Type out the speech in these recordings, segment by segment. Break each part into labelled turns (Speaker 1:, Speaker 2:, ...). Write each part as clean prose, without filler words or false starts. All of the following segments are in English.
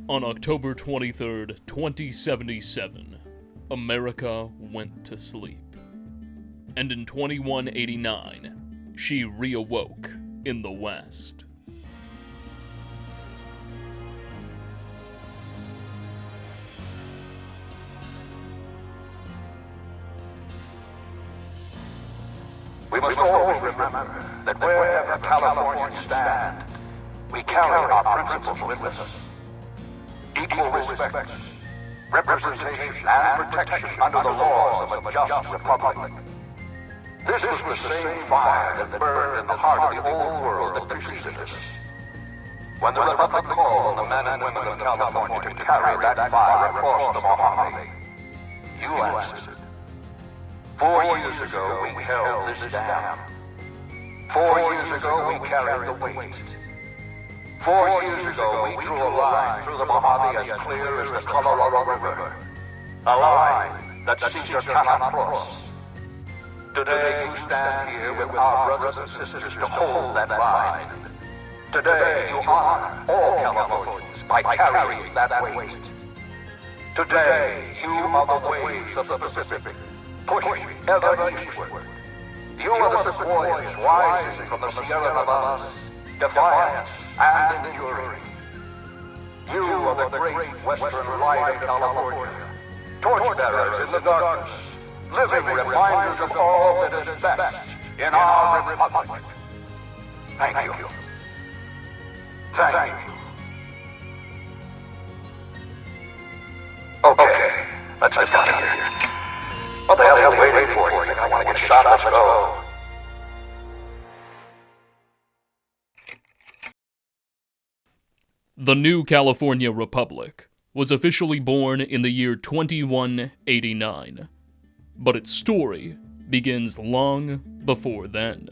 Speaker 1: On October 23rd, 2077, America went to sleep. And in 2189, she reawoke in the West.
Speaker 2: We must always remember that wherever Californians stand, we carry our principles with us. Equal respect, representation, and protection under the laws of a just republic. This was the same fire that burned in the heart of the old world that preceded us. When the Republic called on the men and women of California to carry that fire across the Mojave, you answered. 4 years ago, we held this dam. 4 years ago, we carried the weight. 4 years ago, we drew a line through the Mojave as clear as the Colorado River. A line that Caesar cannot cross. Today, you stand here with our brothers and sisters to hold that line. Today, you honor all Californians by carrying that weight. Today, you are the waves of the Pacific, pushing ever eastward. You are the warriors rising from the Sierra Nevadas, defiant and enduring. You are the great western light of California, torchbearers in the darkness, living reminders of all that is best in our republic. Thank you. Thank you. Okay, let's get out of here. What the hell are you waiting for? You think I want to get shot? Let's go.
Speaker 1: The new California Republic was officially born in the year 2189, but its story begins long before then.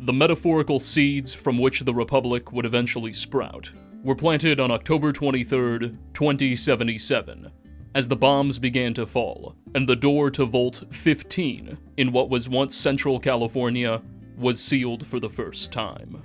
Speaker 1: The metaphorical seeds from which the Republic would eventually sprout were planted on October 23rd, 2077, as the bombs began to fall, and the door to Vault 15 in what was once Central California was sealed for the first time.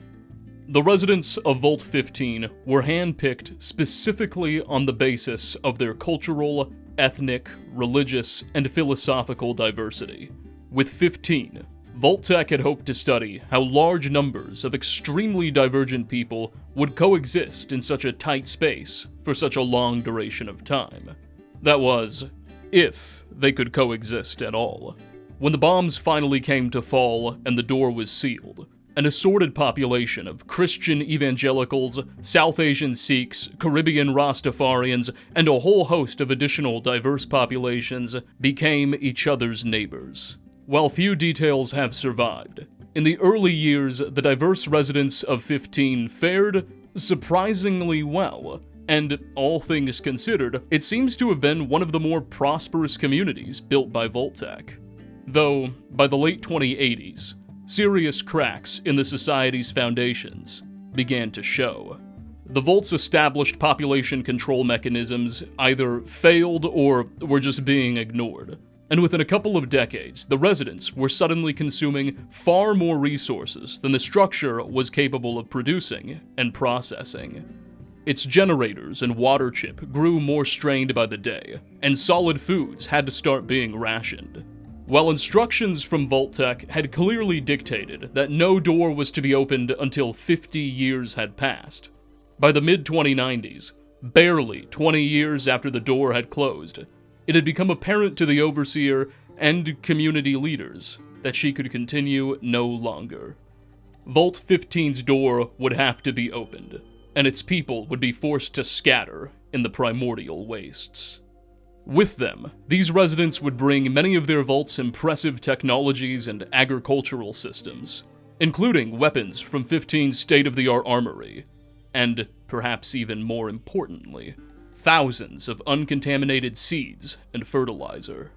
Speaker 1: The residents of Vault 15 were handpicked specifically on the basis of their cultural, ethnic, religious, and philosophical diversity. With 15, Vault-Tec had hoped to study how large numbers of extremely divergent people would coexist in such a tight space for such a long duration of time. That was, if they could coexist at all. When the bombs finally came to fall and the door was sealed, an assorted population of Christian evangelicals, South Asian Sikhs, Caribbean Rastafarians, and a whole host of additional diverse populations became each other's neighbors. While few details have survived, in the early years, the diverse residents of 15 fared surprisingly well, and all things considered, it seems to have been one of the more prosperous communities built by Vault-Tec. Though, by the late 2080s, serious cracks in the society's foundations began to show. The Vault's established population control mechanisms either failed or were just being ignored. And within a couple of decades, the residents were suddenly consuming far more resources than the structure was capable of producing and processing. Its generators and water chip grew more strained by the day, and solid foods had to start being rationed. While instructions from Vault-Tec had clearly dictated that no door was to be opened until 50 years had passed, by the mid-2090s, barely 20 years after the door had closed, it had become apparent to the overseer and community leaders that she could continue no longer. Vault 15's door would have to be opened, and its people would be forced to scatter in the primordial wastes. With them, these residents would bring many of their vault's impressive technologies and agricultural systems, including weapons from 15's state-of-the-art armory, and, perhaps even more importantly, thousands of uncontaminated seeds and fertilizer.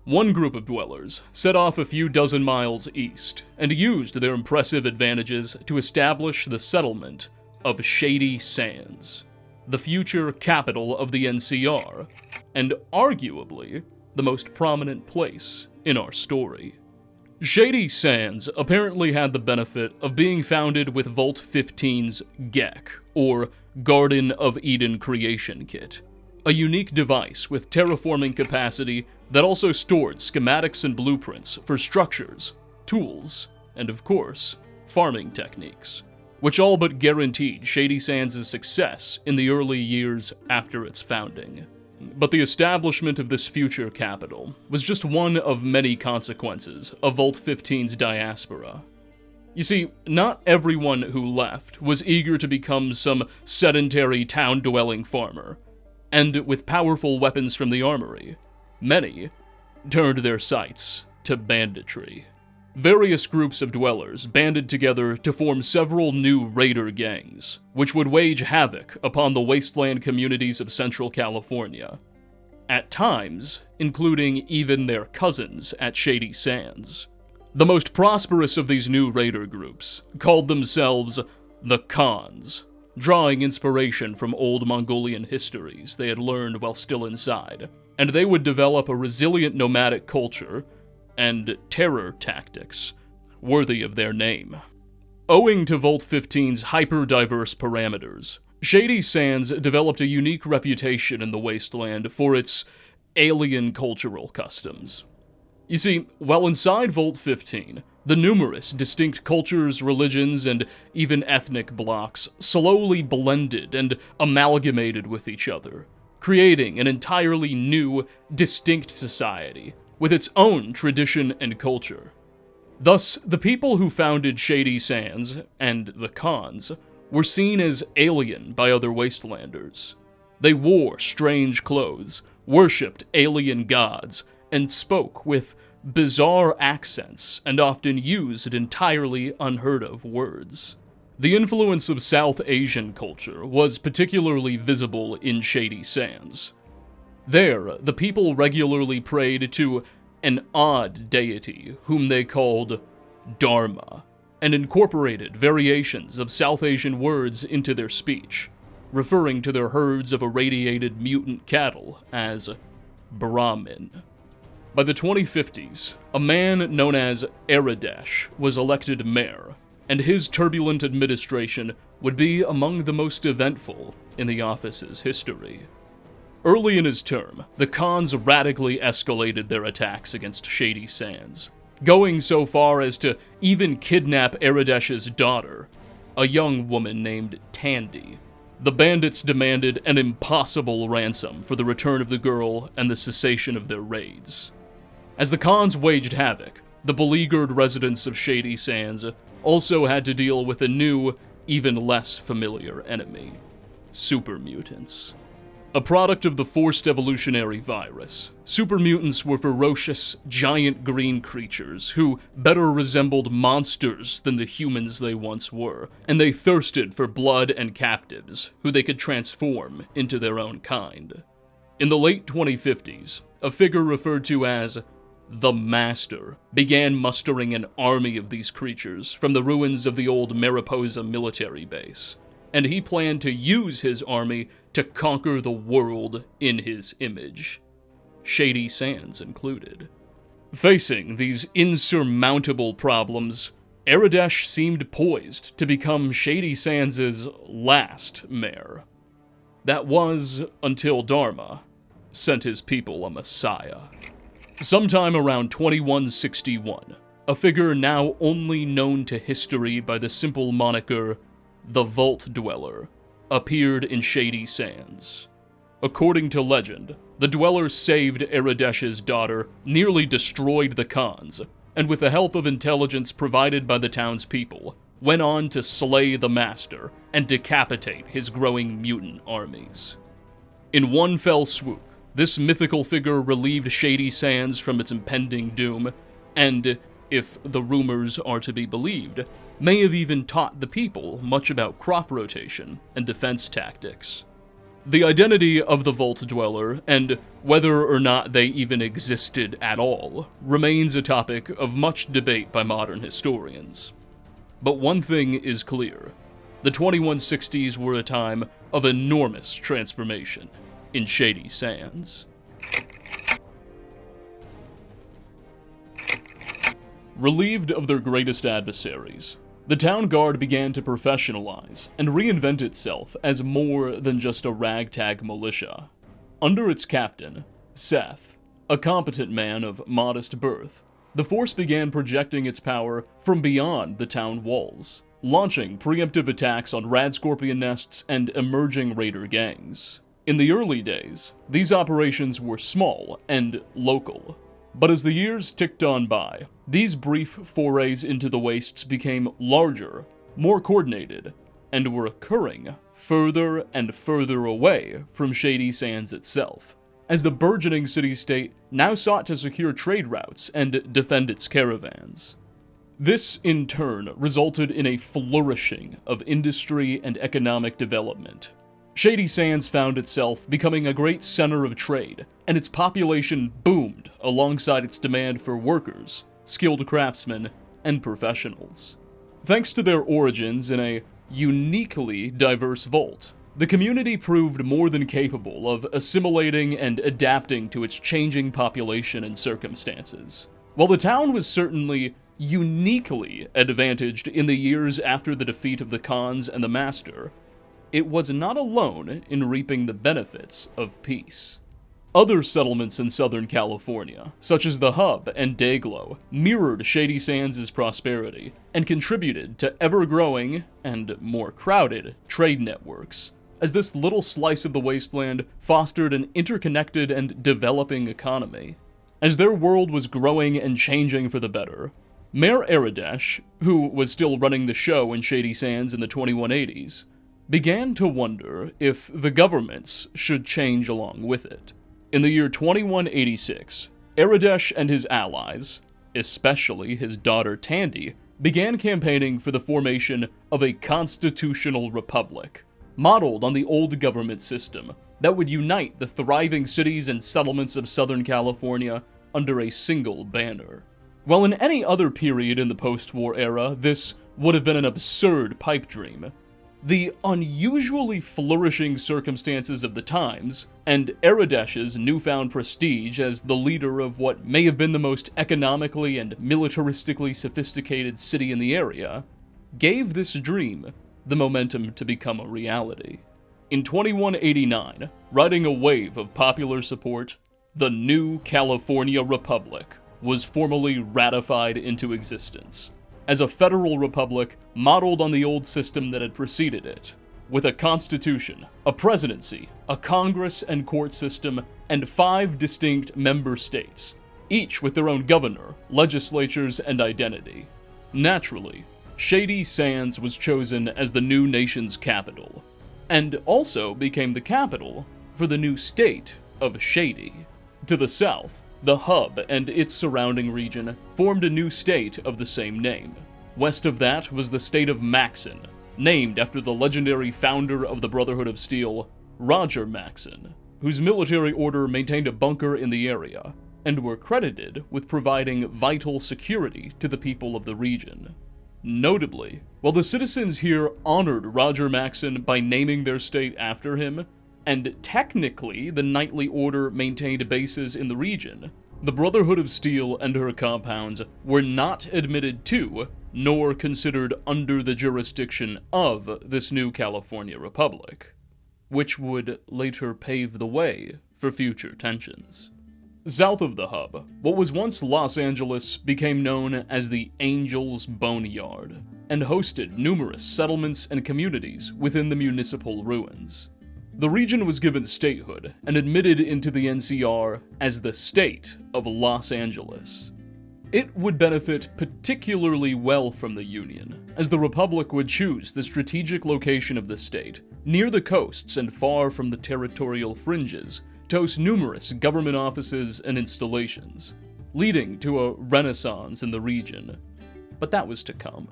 Speaker 1: One group of dwellers set off a few dozen miles east and used their impressive advantages to establish the settlement of Shady Sands, the future capital of the NCR, and arguably the most prominent place in our story. Shady Sands apparently had the benefit of being founded with Vault 15's GEC, or Garden of Eden creation kit, a unique device with terraforming capacity that also stored schematics and blueprints for structures, tools, and of course, farming techniques, which all but guaranteed Shady Sands' success in the early years after its founding. But the establishment of this future capital was just one of many consequences of Vault 15's diaspora. You see, not everyone who left was eager to become some sedentary town-dwelling farmer, and with powerful weapons from the armory, many turned their sights to banditry. Various groups of dwellers banded together to form several new raider gangs, which would wage havoc upon the wasteland communities of Central California, at times including even their cousins at Shady Sands. The most prosperous of these new raider groups called themselves the Khans, drawing inspiration from old Mongolian histories they had learned while still inside, and they would develop a resilient nomadic culture and terror tactics worthy of their name. Owing to Vault 15's hyper-diverse parameters, Shady Sands developed a unique reputation in the wasteland for its alien cultural customs. You see, while inside Vault 15, the numerous distinct cultures, religions, and even ethnic blocks slowly blended and amalgamated with each other, creating an entirely new, distinct society with its own tradition and culture. Thus, the people who founded Shady Sands, and the Khans, were seen as alien by other wastelanders. They wore strange clothes, worshipped alien gods, and spoke with bizarre accents and often used entirely unheard-of words. The influence of South Asian culture was particularly visible in Shady Sands. There, the people regularly prayed to an odd deity whom they called Dharma, and incorporated variations of South Asian words into their speech, referring to their herds of irradiated mutant cattle as Brahmin. By the 2050s, a man known as Aradesh was elected mayor, and his turbulent administration would be among the most eventful in the office's history. Early in his term, the Khans radically escalated their attacks against Shady Sands, going so far as to even kidnap Aradesh's daughter, a young woman named Tandi. The bandits demanded an impossible ransom for the return of the girl and the cessation of their raids. As the Khans waged havoc, the beleaguered residents of Shady Sands also had to deal with a new, even less familiar enemy: super mutants. A product of the forced evolutionary virus, super mutants were ferocious, giant green creatures who better resembled monsters than the humans they once were, and they thirsted for blood and captives who they could transform into their own kind. In the late 2050s, a figure referred to as the Master began mustering an army of these creatures from the ruins of the old Mariposa military base, and he planned to use his army to conquer the world in his image, Shady Sands included. Facing these insurmountable problems, Aradesh seemed poised to become Shady Sands' last mayor. That was until Dharma sent his people a messiah. Sometime around 2161, a figure now only known to history by the simple moniker the Vault Dweller appeared in Shady Sands. According to legend, the Dweller saved Aradesh's daughter, nearly destroyed the Khans, and with the help of intelligence provided by the townspeople, went on to slay the Master and decapitate his growing mutant armies. In one fell swoop, this mythical figure relieved Shady Sands from its impending doom, and, if the rumors are to be believed, may have even taught the people much about crop rotation and defense tactics. The identity of the Vault Dweller, and whether or not they even existed at all, remains a topic of much debate by modern historians. But one thing is clear: the 2160s were a time of enormous transformation in Shady Sands. Relieved of their greatest adversaries, The town guard began to professionalize and reinvent itself as more than just a ragtag militia. Under its captain, Seth, a competent man of modest birth, the force began projecting its power from beyond the town walls, launching preemptive attacks on rad scorpion nests and emerging raider gangs. In the early days, these operations were small and local. But as the years ticked on by, these brief forays into the wastes became larger, more coordinated, and were occurring further and further away from Shady Sands itself, as the burgeoning city-state now sought to secure trade routes and defend its caravans. This, in turn, resulted in a flourishing of industry and economic development. Shady Sands found itself becoming a great center of trade, and its population boomed alongside its demand for workers, skilled craftsmen, and professionals. Thanks to their origins in a uniquely diverse vault, the community proved more than capable of assimilating and adapting to its changing population and circumstances. While the town was certainly uniquely advantaged in the years after the defeat of the Khans and the Master, it was not alone in reaping the benefits of peace. Other settlements in Southern California, such as the Hub and Dayglow, mirrored Shady Sands' prosperity and contributed to ever-growing and more crowded trade networks, as this little slice of the wasteland fostered an interconnected and developing economy. As their world was growing and changing for the better, Mayor Aradesh, who was still running the show in Shady Sands in the 2180s, began to wonder if the governments should change along with it. In the year 2186, Aradesh and his allies, especially his daughter Tandi, began campaigning for the formation of a constitutional republic, modeled on the old government system that would unite the thriving cities and settlements of Southern California under a single banner. While in any other period in the post-war era, this would have been an absurd pipe dream, the unusually flourishing circumstances of the times, and Aradesh's newfound prestige as the leader of what may have been the most economically and militaristically sophisticated city in the area, gave this dream the momentum to become a reality. In 2189, riding a wave of popular support, the new California Republic was formally ratified into existence as a federal republic modeled on the old system that had preceded it, with a constitution, a presidency, a Congress and court system, and 5 distinct member states, each with their own governor, legislatures, and identity. Naturally, Shady Sands was chosen as the new nation's capital, and also became the capital for the new state of Shady. To the south, the Hub and its surrounding region formed a new state of the same name. West of that was the state of Maxon, named after the legendary founder of the Brotherhood of Steel, Roger Maxon, whose military order maintained a bunker in the area, and were credited with providing vital security to the people of the region. Notably, while the citizens here honored Roger Maxon by naming their state after him, and technically the Knightly Order maintained bases in the region, the Brotherhood of Steel and her compounds were not admitted to, nor considered under the jurisdiction of this new California Republic, which would later pave the way for future tensions. South of the Hub, what was once Los Angeles became known as the Angel's Boneyard, and hosted numerous settlements and communities within the municipal ruins. The region was given statehood and admitted into the NCR as the State of Los Angeles. It would benefit particularly well from the Union, as the Republic would choose the strategic location of the state, near the coasts and far from the territorial fringes, to host numerous government offices and installations, leading to a renaissance in the region. But that was to come.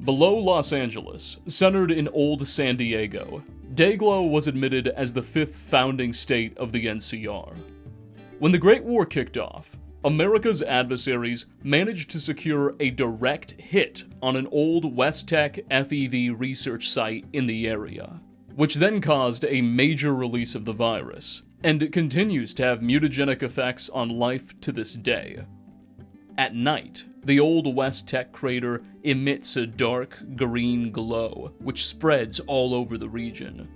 Speaker 1: Below Los Angeles, centered in old San Diego, Dayglow was admitted as the 5th founding state of the NCR. When the Great War kicked off, America's adversaries managed to secure a direct hit on an old West Tech FEV research site in the area, which then caused a major release of the virus, and it continues to have mutagenic effects on life to this day. At night, the Old West Tech crater emits a dark green glow, which spreads all over the region,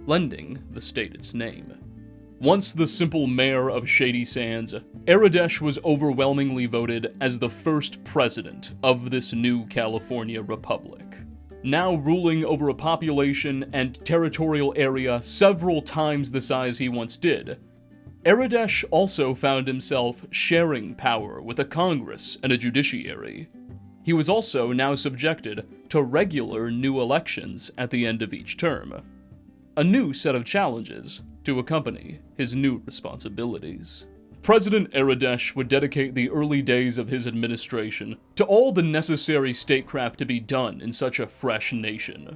Speaker 1: lending the state its name. Once the simple mayor of Shady Sands, Aradesh was overwhelmingly voted as the first president of this new California republic, now ruling over a population and territorial area several times the size he once did. Aradesh also found himself sharing power with a Congress and a judiciary. He was also now subjected to regular new elections at the end of each term. A new set of challenges to accompany his new responsibilities. President Aradesh would dedicate the early days of his administration to all the necessary statecraft to be done in such a fresh nation.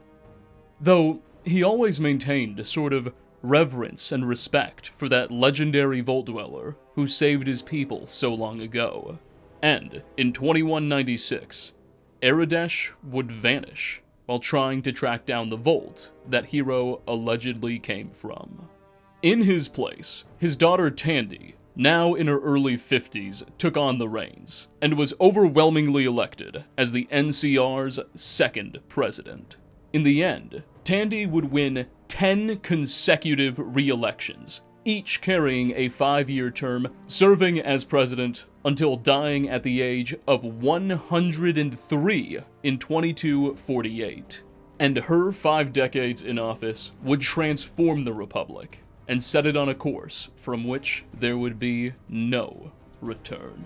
Speaker 1: Though he always maintained a sort of reverence and respect for that legendary Vault Dweller who saved his people so long ago. And in 2196, Aradesh would vanish while trying to track down the vault that hero allegedly came from. In his place, his daughter Tandi, now in her early 50s, took on the reins, and was overwhelmingly elected as the NCR's second president. In the end, Tandi would win 10 consecutive re-elections, each carrying a 5-year term, serving as president until dying at the age of 103 in 2248. And her 5 decades in office would transform the Republic and set it on a course from which there would be no return.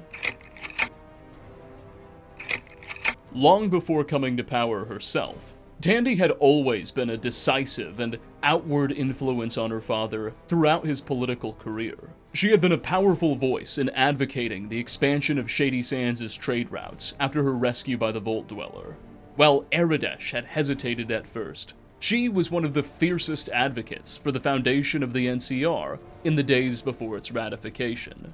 Speaker 1: Long before coming to power herself, Tandi had always been a decisive and outward influence on her father throughout his political career. She had been a powerful voice in advocating the expansion of Shady Sands' trade routes after her rescue by the Vault Dweller. While Aradesh had hesitated at first, she was one of the fiercest advocates for the foundation of the NCR in the days before its ratification.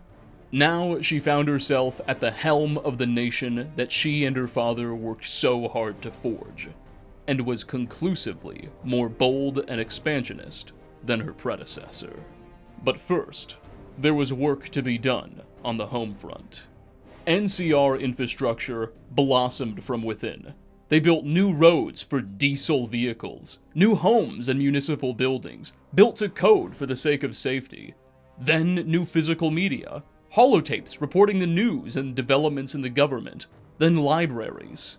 Speaker 1: Now she found herself at the helm of the nation that she and her father worked so hard to forge, and was conclusively more bold and expansionist than her predecessor. But first, there was work to be done on the home front. NCR infrastructure blossomed from within. They built new roads for diesel vehicles, new homes and municipal buildings, built to code for the sake of safety. Then new physical media, holotapes reporting the news and developments in the government, then libraries.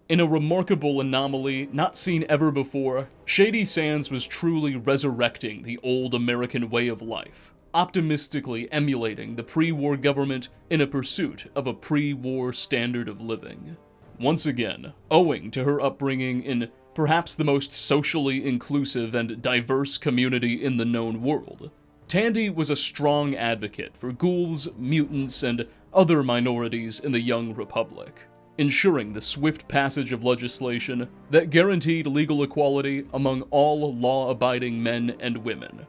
Speaker 1: In a remarkable anomaly not seen ever before, Shady Sands was truly resurrecting the old American way of life, optimistically emulating the pre-war government in a pursuit of a pre-war standard of living. Once again, owing to her upbringing in perhaps the most socially inclusive and diverse community in the known world, Tandi was a strong advocate for ghouls, mutants, and other minorities in the young republic, ensuring the swift passage of legislation that guaranteed legal equality among all law-abiding men and women,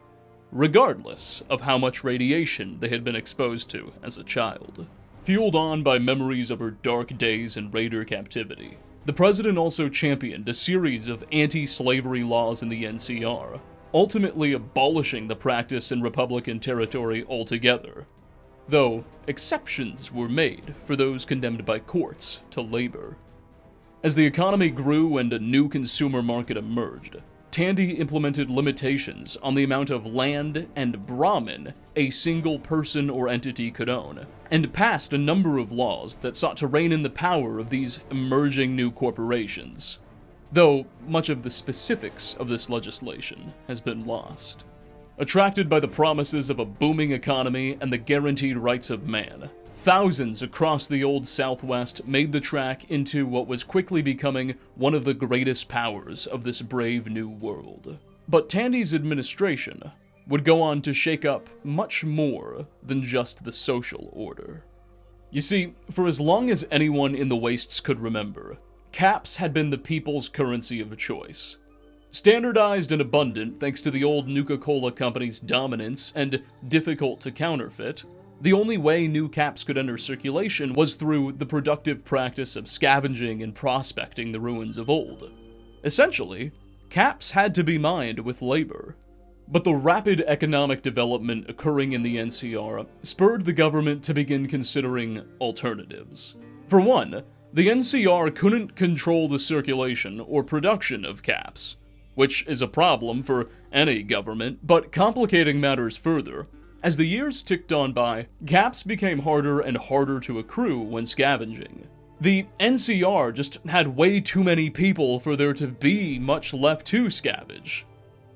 Speaker 1: regardless of how much radiation they had been exposed to as a child. Fueled on by memories of her dark days in Raider captivity, the president also championed a series of anti-slavery laws in the NCR, ultimately abolishing the practice in Republican territory altogether, though exceptions were made for those condemned by courts to labor. As the economy grew and a new consumer market emerged, Tandi implemented limitations on the amount of land and Brahmin a single person or entity could own, and passed a number of laws that sought to rein in the power of these emerging new corporations, though much of the specifics of this legislation has been lost. Attracted by the promises of a booming economy and the guaranteed rights of man, thousands across the old Southwest made the track into what was quickly becoming one of the greatest powers of this brave new world. But Tandi's administration would go on to shake up much more than just the social order. You see, for as long as anyone in the Wastes could remember, caps had been the people's currency of choice. Standardized and abundant thanks to the old Nuka-Cola company's dominance and difficult to counterfeit, the only way new caps could enter circulation was through the productive practice of scavenging and prospecting the ruins of old. Essentially, caps had to be mined with labor. But the rapid economic development occurring in the NCR spurred the government to begin considering alternatives. For one, the NCR couldn't control the circulation or production of caps, which is a problem for any government, but complicating matters further. As the years ticked on by, caps became harder and harder to accrue when scavenging. The NCR just had way too many people for there to be much left to scavenge.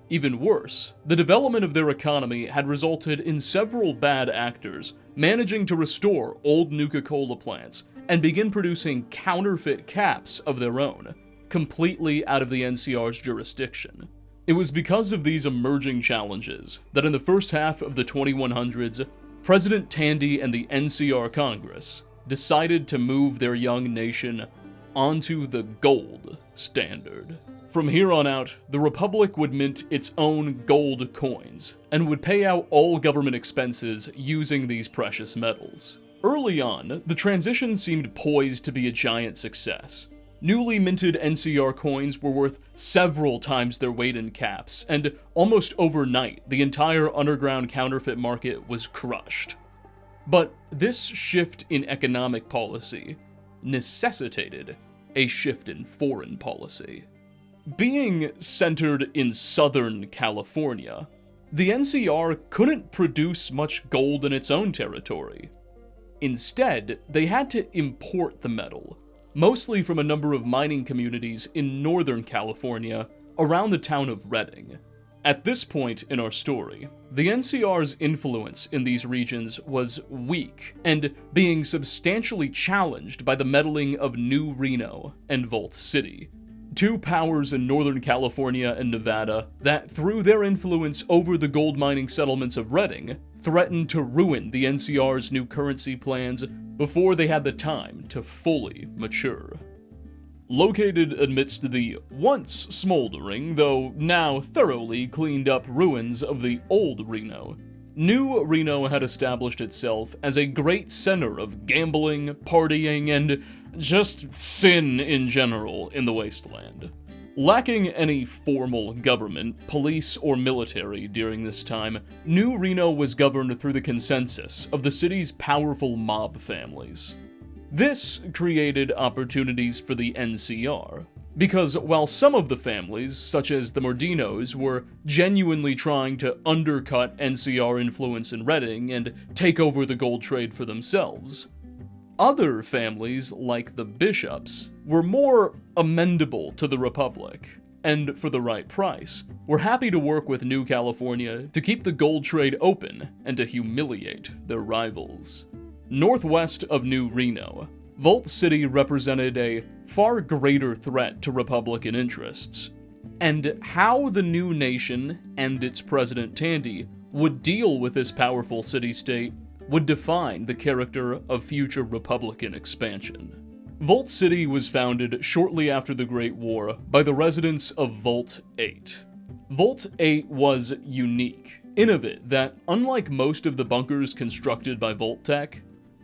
Speaker 1: Even worse, the development of their economy had resulted in several bad actors managing to restore old Nuka-Cola plants and begin producing counterfeit caps of their own, completely out of the NCR's jurisdiction. It was because of these emerging challenges that in the first half of the 2100s, President Tandi and the NCR Congress decided to move their young nation onto the gold standard. From here on out, the Republic would mint its own gold coins, and would pay out all government expenses using these precious metals. Early on, the transition seemed poised to be a giant success. Newly minted NCR coins were worth several times their weight in caps, and almost overnight, the entire underground counterfeit market was crushed. But this shift in economic policy necessitated a shift in foreign policy. Being centered in Southern California, the NCR couldn't produce much gold in its own territory. Instead, they had to import the metal, mostly from a number of mining communities in Northern California around the town of Redding. At this point in our story, the NCR's influence in these regions was weak and being substantially challenged by the meddling of New Reno and Vault City, two powers in Northern California and Nevada that, through their influence over the gold mining settlements of Redding, threatened to ruin the NCR's new currency plans before they had the time to fully mature. Located amidst the once smoldering, though now thoroughly cleaned up ruins of the old Reno, New Reno had established itself as a great center of gambling, partying, and just sin in general in the wasteland. Lacking any formal government, police, or military during this time, New Reno was governed through the consensus of the city's powerful mob families. This created opportunities for the NCR, because while some of the families, such as the Mordinos, were genuinely trying to undercut NCR influence in Redding and take over the gold trade for themselves, other families, like the Bishops, were more amendable to the Republic, and for the right price, were happy to work with New California to keep the gold trade open and to humiliate their rivals. Northwest of New Reno, Vault City represented a far greater threat to Republican interests, and how the new nation and its president Tandi would deal with this powerful city-state would define the character of future Republican expansion. Vault City was founded shortly after the Great War by the residents of Vault 8. Vault 8 was unique, in of it that, unlike most of the bunkers constructed by Vault Tech,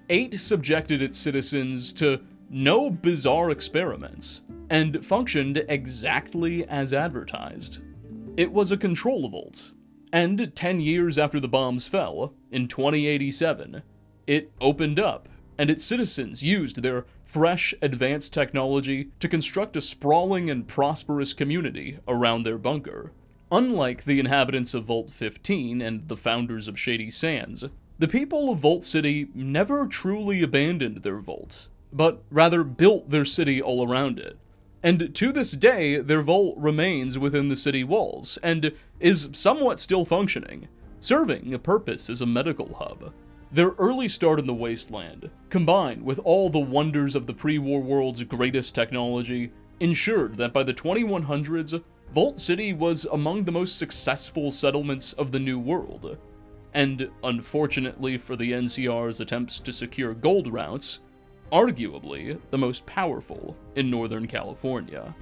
Speaker 1: 8 subjected its citizens to no bizarre experiments, and functioned exactly as advertised. It was a control vault, and 10 years after the bombs fell, in 2087, it opened up, and its citizens used their fresh, advanced technology to construct a sprawling and prosperous community around their bunker. Unlike the inhabitants of Vault 15 and the founders of Shady Sands, the people of Vault City never truly abandoned their vault, but rather built their city all around it. And to this day, their vault remains within the city walls, and is somewhat still functioning, serving a purpose as a medical hub. Their early start in the wasteland, combined with all the wonders of the pre-war world's greatest technology, ensured that by the 2100s, Vault City was among the most successful settlements of the New World. And unfortunately for the NCR's attempts to secure gold routes, arguably the most powerful in Northern California.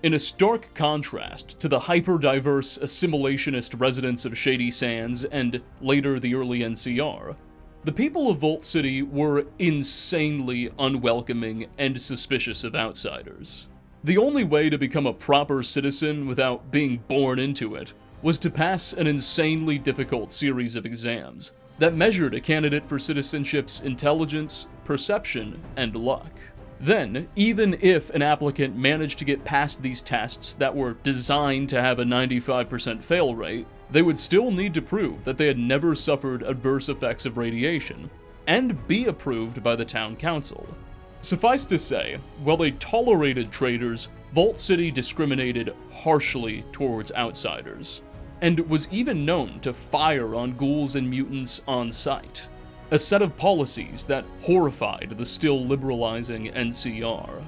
Speaker 1: In a stark contrast to the hyper-diverse assimilationist residents of Shady Sands and later the early NCR, the people of Vault City were insanely unwelcoming and suspicious of outsiders. The only way to become a proper citizen without being born into it was to pass an insanely difficult series of exams that measured a candidate for citizenship's intelligence, perception, and luck. Then, even if an applicant managed to get past these tests that were designed to have a 95% fail rate, they would still need to prove that they had never suffered adverse effects of radiation, and be approved by the town council. Suffice to say, while they tolerated traitors, Vault City discriminated harshly towards outsiders, and was even known to fire on ghouls and mutants on sight. A set of policies that horrified the still liberalizing NCR.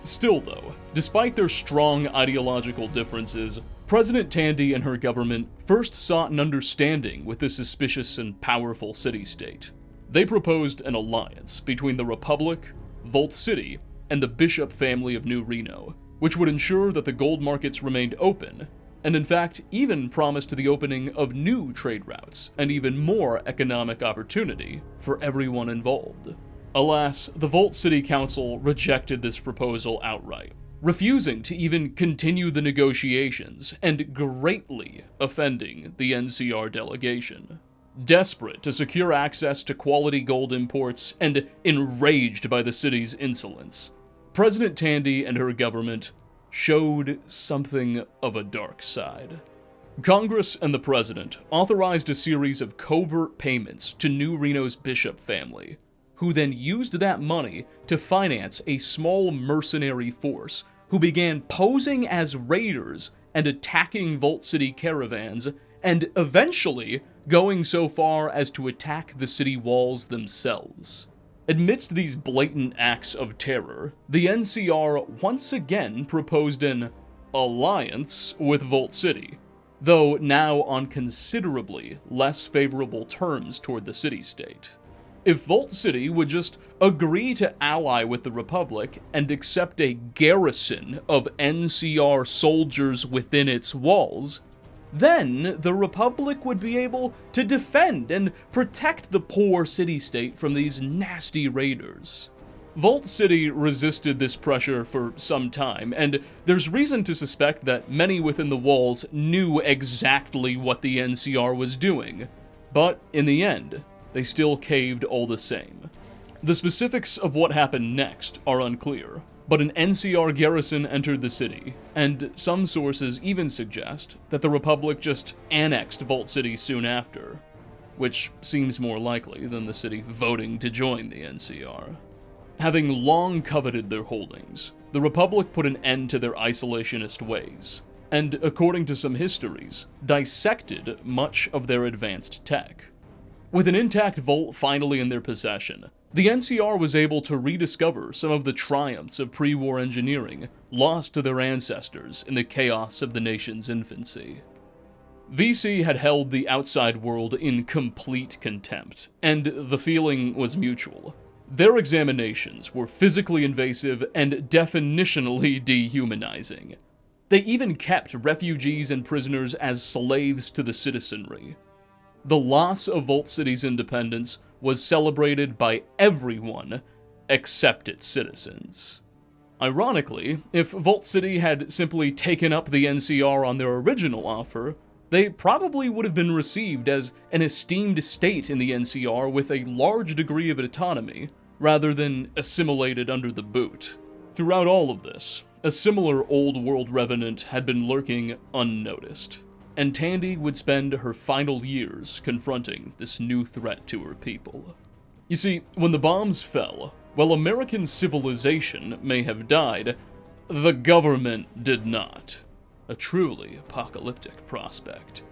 Speaker 1: Still though, despite their strong ideological differences, President Tandi and her government first sought an understanding with the suspicious and powerful city-state. They proposed an alliance between the Republic, Vault City, and the Bishop family of New Reno, which would ensure that the gold markets remained open, and in fact even promised the opening of new trade routes and even more economic opportunity for everyone involved. Alas, the Vault City Council rejected this proposal outright, refusing to even continue the negotiations and greatly offending the NCR delegation. Desperate to secure access to quality gold imports and enraged by the city's insolence, President Tandi and her government showed something of a dark side. Congress and the President authorized a series of covert payments to New Reno's Bishop family, who then used that money to finance a small mercenary force who began posing as raiders and attacking Vault City caravans, and eventually going so far as to attack the city walls themselves. Amidst these blatant acts of terror, the NCR once again proposed an alliance with Vault City, though now on considerably less favorable terms toward the city-state. If Vault City would just agree to ally with the Republic and accept a garrison of NCR soldiers within its walls, then the Republic would be able to defend and protect the poor city-state from these nasty raiders. Vault City resisted this pressure for some time, and there's reason to suspect that many within the walls knew exactly what the NCR was doing. But in the end, they still caved all the same. The specifics of what happened next are unclear, but an NCR garrison entered the city, and some sources even suggest that the Republic just annexed Vault City soon after, which seems more likely than the city voting to join the NCR. Having long coveted their holdings, the Republic put an end to their isolationist ways, and according to some histories, dissected much of their advanced tech. With an intact vault finally in their possession, the NCR was able to rediscover some of the triumphs of pre-war engineering lost to their ancestors in the chaos of the nation's infancy. VC had held the outside world in complete contempt, and the feeling was mutual. Their examinations were physically invasive and definitionally dehumanizing. They even kept refugees and prisoners as slaves to the citizenry. The loss of Vault City's independence was celebrated by everyone except its citizens. Ironically, if Vault City had simply taken up the NCR on their original offer, they probably would have been received as an esteemed state in the NCR with a large degree of autonomy, rather than assimilated under the boot. Throughout all of this, a similar old world revenant had been lurking unnoticed, and Tandi would spend her final years confronting this new threat to her people. You see, when the bombs fell, while American civilization may have died, the government did not. A truly apocalyptic prospect.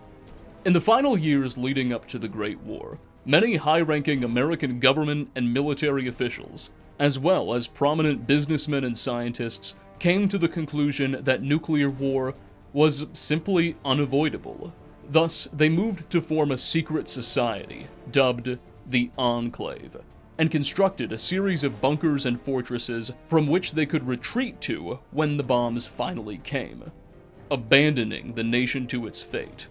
Speaker 1: In the final years leading up to the Great War, many high-ranking American government and military officials, as well as prominent businessmen and scientists, came to the conclusion that nuclear war was simply unavoidable. Thus, they moved to form a secret society, dubbed the Enclave, and constructed a series of bunkers and fortresses from which they could retreat to when the bombs finally came, abandoning the nation to its fate,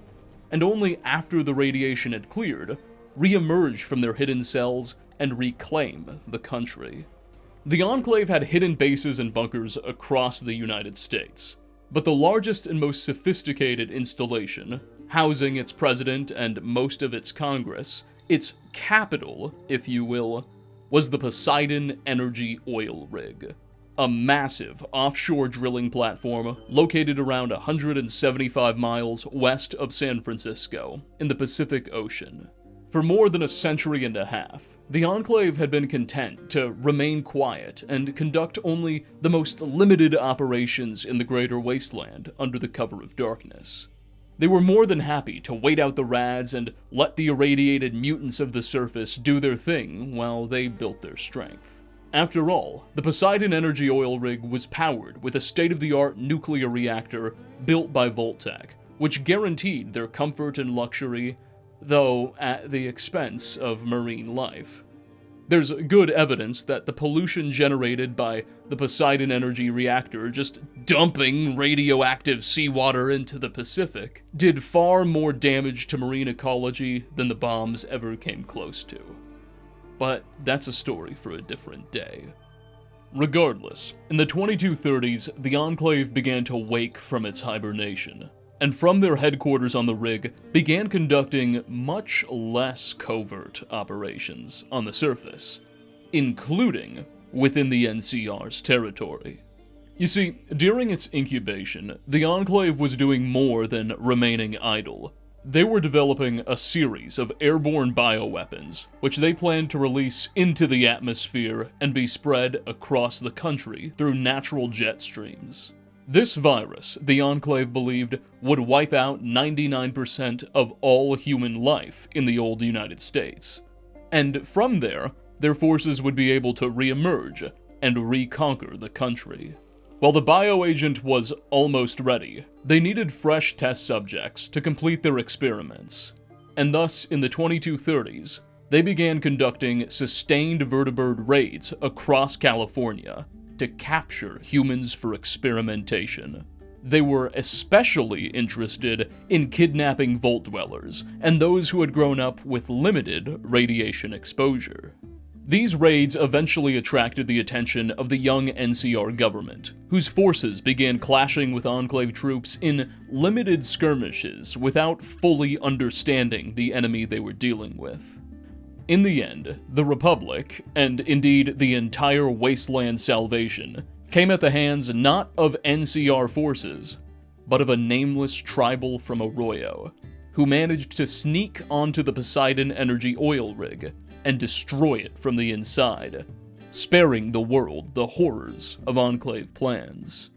Speaker 1: and only after the radiation had cleared, re-emerge from their hidden cells and reclaim the country. The Enclave had hidden bases and bunkers across the United States, but the largest and most sophisticated installation housing its president and most of its Congress. Its capital, if you will, was the Poseidon Energy Oil Rig, a massive offshore drilling platform located around 175 miles west of San Francisco in the Pacific Ocean. For more than a century and a half, the Enclave had been content to remain quiet and conduct only the most limited operations in the greater wasteland under the cover of darkness. They were more than happy to wait out the rads and let the irradiated mutants of the surface do their thing while they built their strength. After all, the Poseidon Energy Oil Rig was powered with a state-of-the-art nuclear reactor built by Voltec, which guaranteed their comfort and luxury, though at the expense of marine life. There's good evidence that the pollution generated by the Poseidon Energy Reactor just dumping radioactive seawater into the Pacific did far more damage to marine ecology than the bombs ever came close to. But that's a story for a different day. Regardless, in the 2230s, the Enclave began to wake from its hibernation, and from their headquarters on the rig, began conducting much less covert operations on the surface, including within the NCR's territory. You see, during its incubation, the Enclave was doing more than remaining idle. They were developing a series of airborne bioweapons, which they planned to release into the atmosphere and be spread across the country through natural jet streams. This virus, the Enclave believed, would wipe out 99% of all human life in the old United States. And from there, their forces would be able to re-emerge and reconquer the country. While the bioagent was almost ready, they needed fresh test subjects to complete their experiments. And thus, in the 2230s, they began conducting sustained vertibird raids across California to capture humans for experimentation. They were especially interested in kidnapping Vault dwellers and those who had grown up with limited radiation exposure. These raids eventually attracted the attention of the young NCR government, whose forces began clashing with Enclave troops in limited skirmishes without fully understanding the enemy they were dealing with. In the end, the Republic, and indeed the entire Wasteland Salvation, came at the hands not of NCR forces, but of a nameless tribal from Arroyo, who managed to sneak onto the Poseidon Energy Oil Rig and destroy it from the inside, sparing the world the horrors of Enclave plans.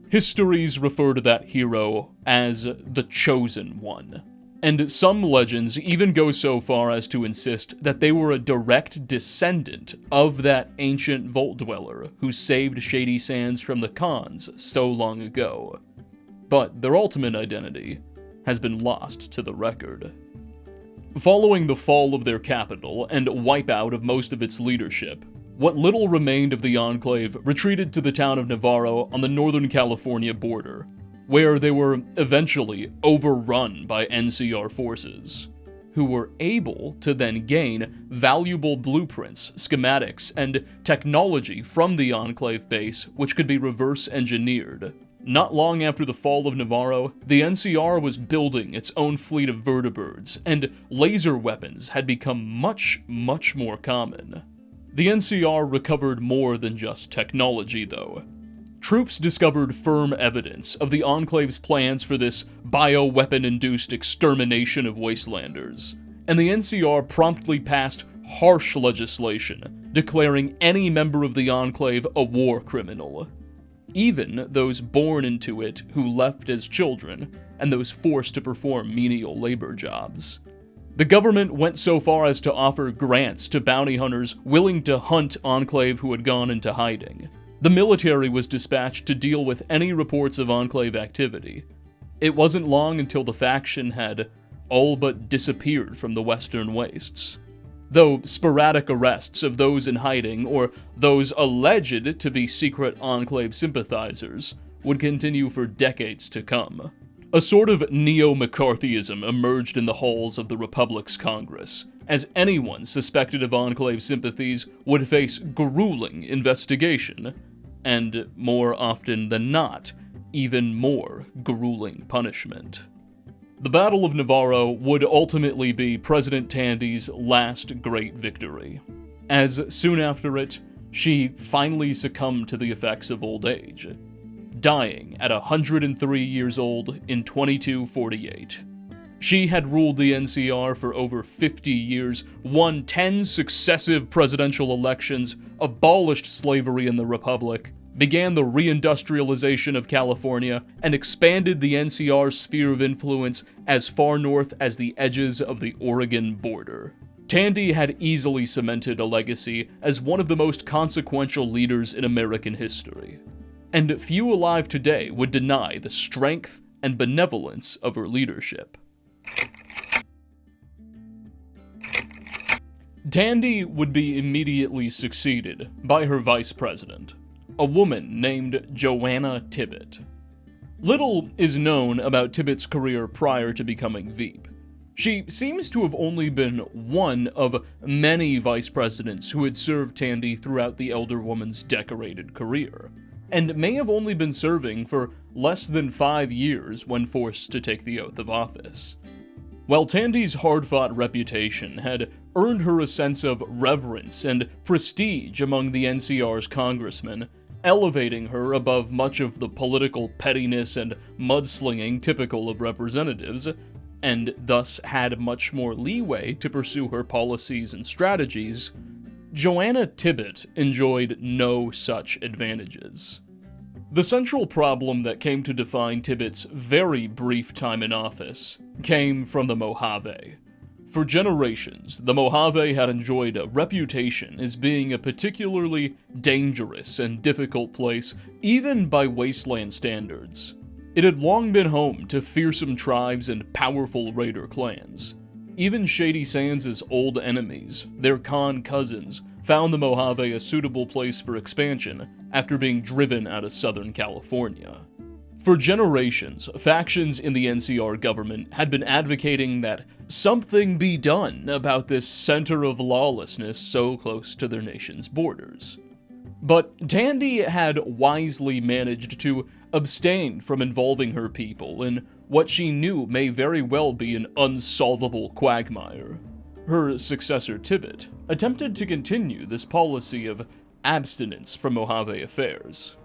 Speaker 1: Histories refer to that hero as the Chosen One, and some legends even go so far as to insist that they were a direct descendant of that ancient Vault dweller who saved Shady Sands from the Khans so long ago. But their ultimate identity has been lost to the record. Following the fall of their capital and wipeout of most of its leadership, what little remained of the Enclave retreated to the town of Navarro on the Northern California border, where they were eventually overrun by NCR forces, who were able to then gain valuable blueprints, schematics, and technology from the Enclave base which could be reverse engineered. Not long after the fall of Navarro, the NCR was building its own fleet of vertibirds, and laser weapons had become much more common. The NCR recovered more than just technology, though. Troops discovered firm evidence of the Enclave's plans for this bioweapon-induced extermination of wastelanders, and the NCR promptly passed harsh legislation declaring any member of the Enclave a war criminal, even those born into it who left as children and those forced to perform menial labor jobs. The government went so far as to offer grants to bounty hunters willing to hunt Enclave who had gone into hiding. The military was dispatched to deal with any reports of Enclave activity. It wasn't long until the faction had all but disappeared from the western wastes, though sporadic arrests of those in hiding or those alleged to be secret Enclave sympathizers would continue for decades to come. A sort of neo-McCarthyism emerged in the halls of the Republic's Congress, as anyone suspected of Enclave sympathies would face grueling investigation, and more often than not, even more grueling punishment. The Battle of Navarro would ultimately be President Tandi's last great victory, as soon after it, she finally succumbed to the effects of old age, dying at 103 years old in 2248. She had ruled the NCR for over 50 years, won 10 successive presidential elections, abolished slavery in the Republic, began the reindustrialization of California, and expanded the NCR's sphere of influence as far north as the edges of the Oregon border. Tandi had easily cemented a legacy as one of the most consequential leaders in American history, and few alive today would deny the strength and benevolence of her leadership. Tandi would be immediately succeeded by her vice president, a woman named Joanna Tibbet. Little is known about Tibbet's career prior to becoming Veep. She seems to have only been one of many vice presidents who had served Tandi throughout the elder woman's decorated career, and may have only been serving for less than 5 years when forced to take the oath of office. While Tandi's hard-fought reputation had earned her a sense of reverence and prestige among the NCR's congressmen, elevating her above much of the political pettiness and mudslinging typical of representatives, and thus had much more leeway to pursue her policies and strategies, Joanna Tibbet enjoyed no such advantages. The central problem that came to define Tibbet's very brief time in office came from the Mojave. For generations, the Mojave had enjoyed a reputation as being a particularly dangerous and difficult place, even by wasteland standards. It had long been home to fearsome tribes and powerful raider clans. Even Shady Sands' old enemies, their Khan cousins, found the Mojave a suitable place for expansion after being driven out of Southern California. For generations, factions in the NCR government had been advocating that something be done about this center of lawlessness so close to their nation's borders. But Tandi had wisely managed to abstain from involving her people in what she knew may very well be an unsolvable quagmire. Her successor, Tibbet, attempted to continue this policy of abstinence from Mojave affairs.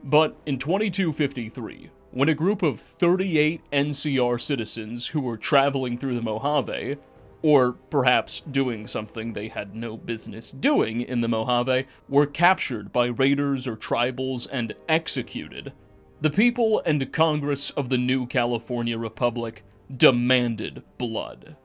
Speaker 1: But in 2253, when a group of 38 NCR citizens who were traveling through the Mojave, or perhaps doing something they had no business doing in the Mojave, were captured by raiders or tribals and executed, the people and Congress of the new California Republic demanded blood.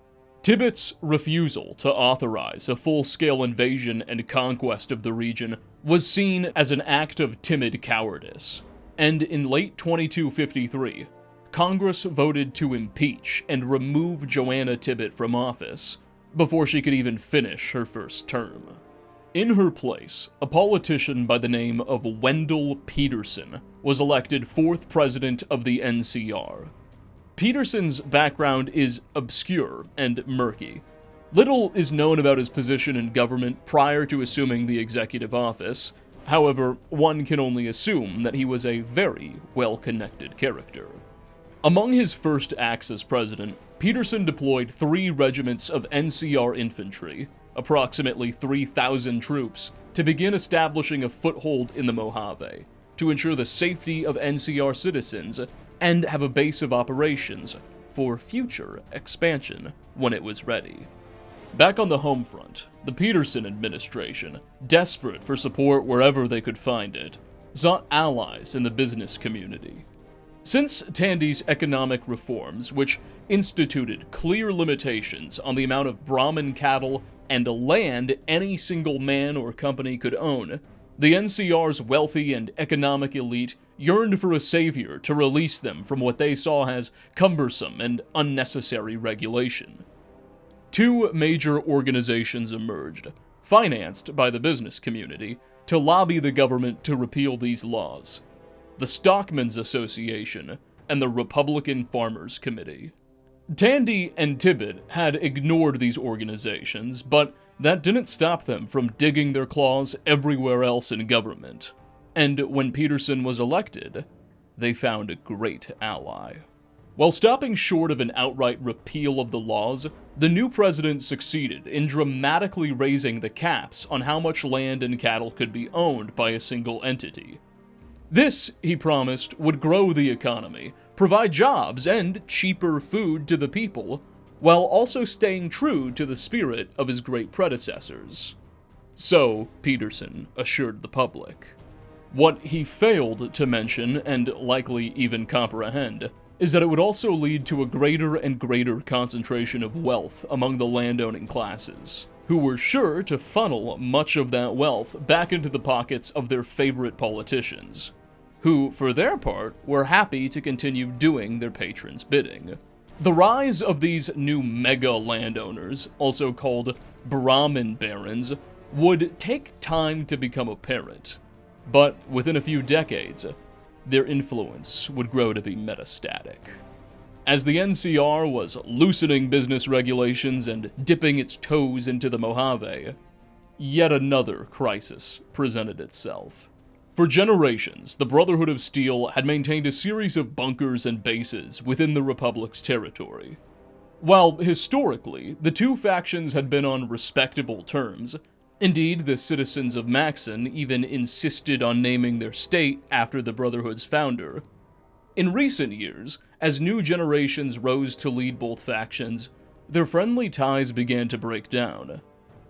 Speaker 1: Tibbet's refusal to authorize a full-scale invasion and conquest of the region was seen as an act of timid cowardice, and in late 2253, Congress voted to impeach and remove Joanna Tibbet from office before she could even finish her first term. In her place, a politician by the name of Wendell Peterson was elected 4th president of the NCR. Peterson's background is obscure and murky. Little is known about his position in government prior to assuming the executive office. However, one can only assume that he was a very well-connected character. Among his first acts as president, Peterson deployed 3 regiments of NCR infantry, approximately 3,000 troops, to begin establishing a foothold in the Mojave, to ensure the safety of NCR citizens and have a base of operations for future expansion when it was ready. Back on the home front, the Peterson administration, desperate for support wherever they could find it, sought allies in the business community. Since Tandi's economic reforms, which instituted clear limitations on the amount of Brahmin cattle and land any single man or company could own, the NCR's wealthy and economic elite yearned for a savior to release them from what they saw as cumbersome and unnecessary regulation. 2 major organizations emerged, financed by the business community, to lobby the government to repeal these laws: the Stockmen's Association and the Republican Farmers Committee. Tandi and Tibbet had ignored these organizations, but that didn't stop them from digging their claws everywhere else in government. And when Peterson was elected, they found a great ally. While stopping short of an outright repeal of the laws, the new president succeeded in dramatically raising the caps on how much land and cattle could be owned by a single entity. This, he promised, would grow the economy, provide jobs and cheaper food to the people, while also staying true to the spirit of his great predecessors. So, Peterson assured the public. What he failed to mention, and likely even comprehend, is that it would also lead to a greater and greater concentration of wealth among the landowning classes, who were sure to funnel much of that wealth back into the pockets of their favorite politicians, who, for their part, were happy to continue doing their patrons' bidding. The rise of these new mega landowners, also called Brahmin barons, would take time to become apparent, but within a few decades, their influence would grow to be metastatic. As the NCR was loosening business regulations and dipping its toes into the Mojave, yet another crisis presented itself. For generations, the Brotherhood of Steel had maintained a series of bunkers and bases within the Republic's territory. While historically, the two factions had been on respectable terms, indeed, the citizens of Maxon even insisted on naming their state after the Brotherhood's founder. In recent years, as new generations rose to lead both factions, their friendly ties began to break down.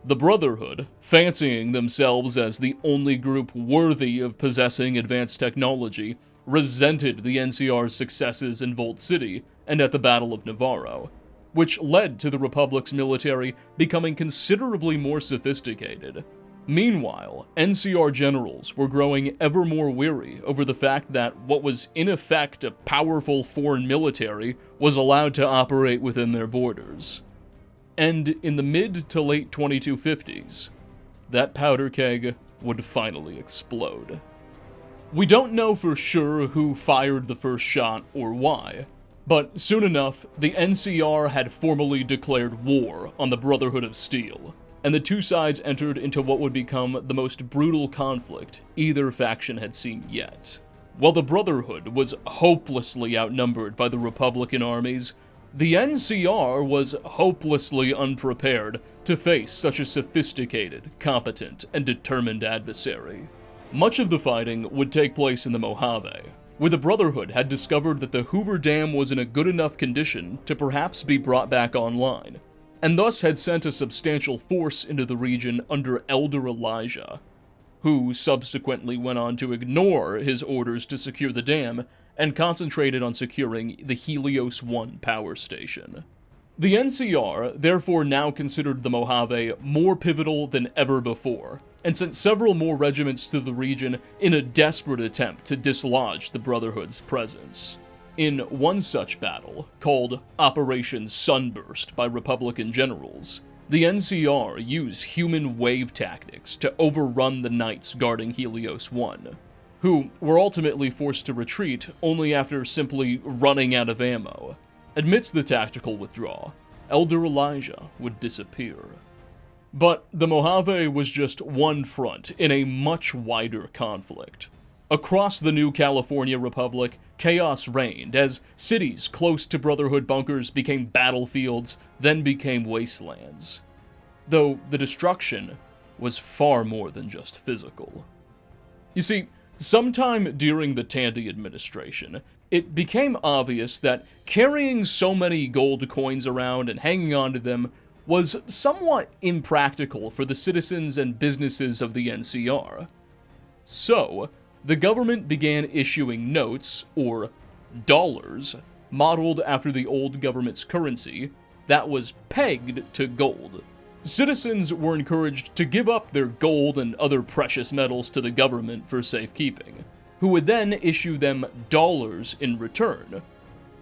Speaker 1: The Brotherhood, fancying themselves as the only group worthy of possessing advanced technology, resented the NCR's successes in Volt City and at the Battle of Navarro, which led to the Republic's military becoming considerably more sophisticated. Meanwhile, NCR generals were growing ever more weary over the fact that what was in effect a powerful foreign military was allowed to operate within their borders. And in the mid to late 2250s, that powder keg would finally explode. We don't know for sure who fired the first shot or why, but soon enough, the NCR had formally declared war on the Brotherhood of Steel, and the two sides entered into what would become the most brutal conflict either faction had seen yet. While the Brotherhood was hopelessly outnumbered by the Republican armies, the NCR was hopelessly unprepared to face such a sophisticated, competent, and determined adversary. Much of the fighting would take place in the Mojave, where the Brotherhood had discovered that the Hoover Dam was in a good enough condition to perhaps be brought back online, and thus had sent a substantial force into the region under Elder Elijah, who subsequently went on to ignore his orders to secure the dam and concentrated on securing the Helios 1 power station. The NCR therefore now considered the Mojave more pivotal than ever before, and sent several more regiments to the region in a desperate attempt to dislodge the Brotherhood's presence. In one such battle, called Operation Sunburst by Republican generals, the NCR used human wave tactics to overrun the knights guarding Helios 1, who were ultimately forced to retreat only after simply running out of ammo. Amidst the tactical withdrawal, Elder Elijah would disappear. But the Mojave was just one front in a much wider conflict. Across the new California Republic, chaos reigned as cities close to Brotherhood bunkers became battlefields, then became wastelands. Though the destruction was far more than just physical. You see, sometime during the Tandi administration, it became obvious that carrying so many gold coins around and hanging on to them was somewhat impractical for the citizens and businesses of the NCR. So, the government began issuing notes, or dollars, modeled after the old government's currency, that was pegged to gold. Citizens were encouraged to give up their gold and other precious metals to the government for safekeeping, who would then issue them dollars in return,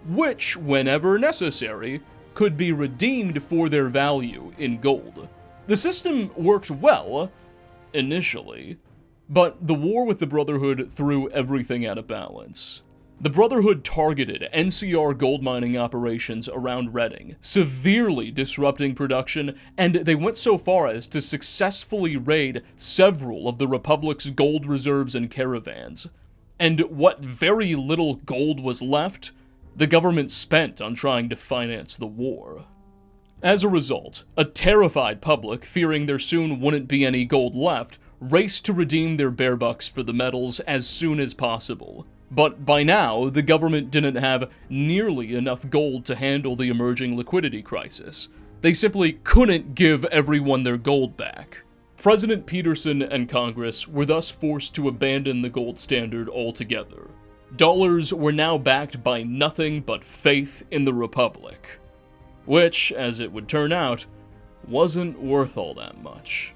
Speaker 1: which, whenever necessary, could be redeemed for their value in gold. The system worked well, initially, but the war with the Brotherhood threw everything out of balance. The Brotherhood targeted NCR gold mining operations around Redding, severely disrupting production, and they went so far as to successfully raid several of the Republic's gold reserves and caravans. And what very little gold was left the government spent on trying to finance the war. As a result, a terrified public, fearing there soon wouldn't be any gold left, raced to redeem their bear bucks for the metals as soon as possible. But by now, the government didn't have nearly enough gold to handle the emerging liquidity crisis. They simply couldn't give everyone their gold back. President Peterson and Congress were thus forced to abandon the gold standard altogether. Dollars were now backed by nothing but faith in the Republic, which, as it would turn out, wasn't worth all that much.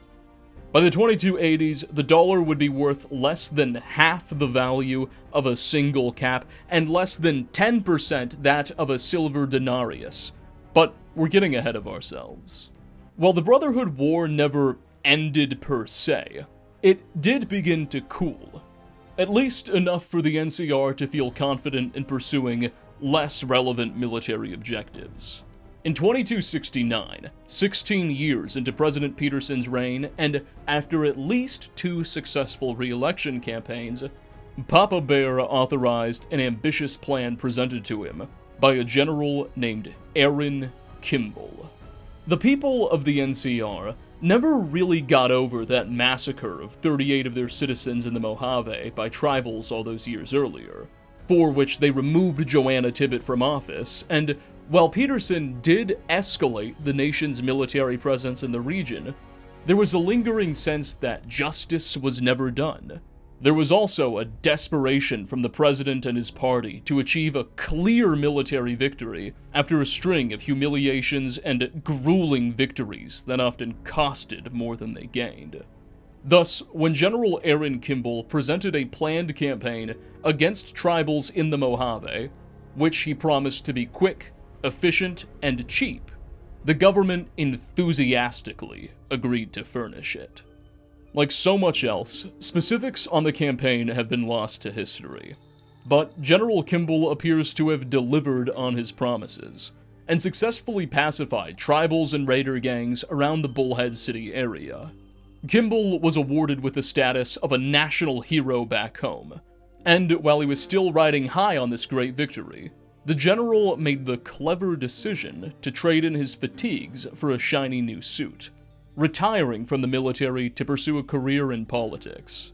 Speaker 1: By the 2280s, the dollar would be worth less than half the value of a single cap and less than 10% that of a silver denarius. But we're getting ahead of ourselves. While the Brotherhood War never ended per se, it did begin to cool. At least enough for the NCR to feel confident in pursuing less relevant military objectives. In 2269, 16 years into President Peterson's reign, and after at least 2 successful re-election campaigns, Papa Bear authorized an ambitious plan presented to him by a general named Aaron Kimball. The people of the NCR never really got over that massacre of 38 of their citizens in the Mojave by tribals all those years earlier, for which they removed Joanna Tibbet from office, and while Peterson did escalate the nation's military presence in the region, there was a lingering sense that justice was never done. There was also a desperation from the president and his party to achieve a clear military victory after a string of humiliations and grueling victories that often costed more than they gained. Thus, when General Aaron Kimball presented a planned campaign against tribals in the Mojave, which he promised to be quick, efficient, and cheap, the government enthusiastically agreed to furnish it. Like so much else, specifics on the campaign have been lost to history, but General Kimball appears to have delivered on his promises, and successfully pacified tribals and raider gangs around the Bullhead City area. Kimball was awarded with the status of a national hero back home, and while he was still riding high on this great victory, the general made the clever decision to trade in his fatigues for a shiny new suit, retiring from the military to pursue a career in politics.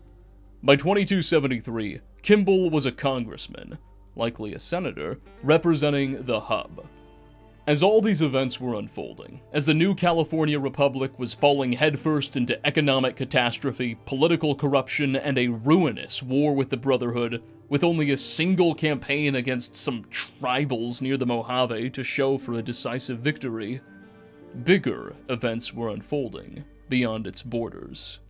Speaker 1: By 2273, Kimball was a congressman, likely a senator, representing the hub. As all these events were unfolding, as the new California Republic was falling headfirst into economic catastrophe, political corruption, and a ruinous war with the Brotherhood, with only a single campaign against some tribals near the Mojave to show for a decisive victory, bigger events were unfolding beyond its borders.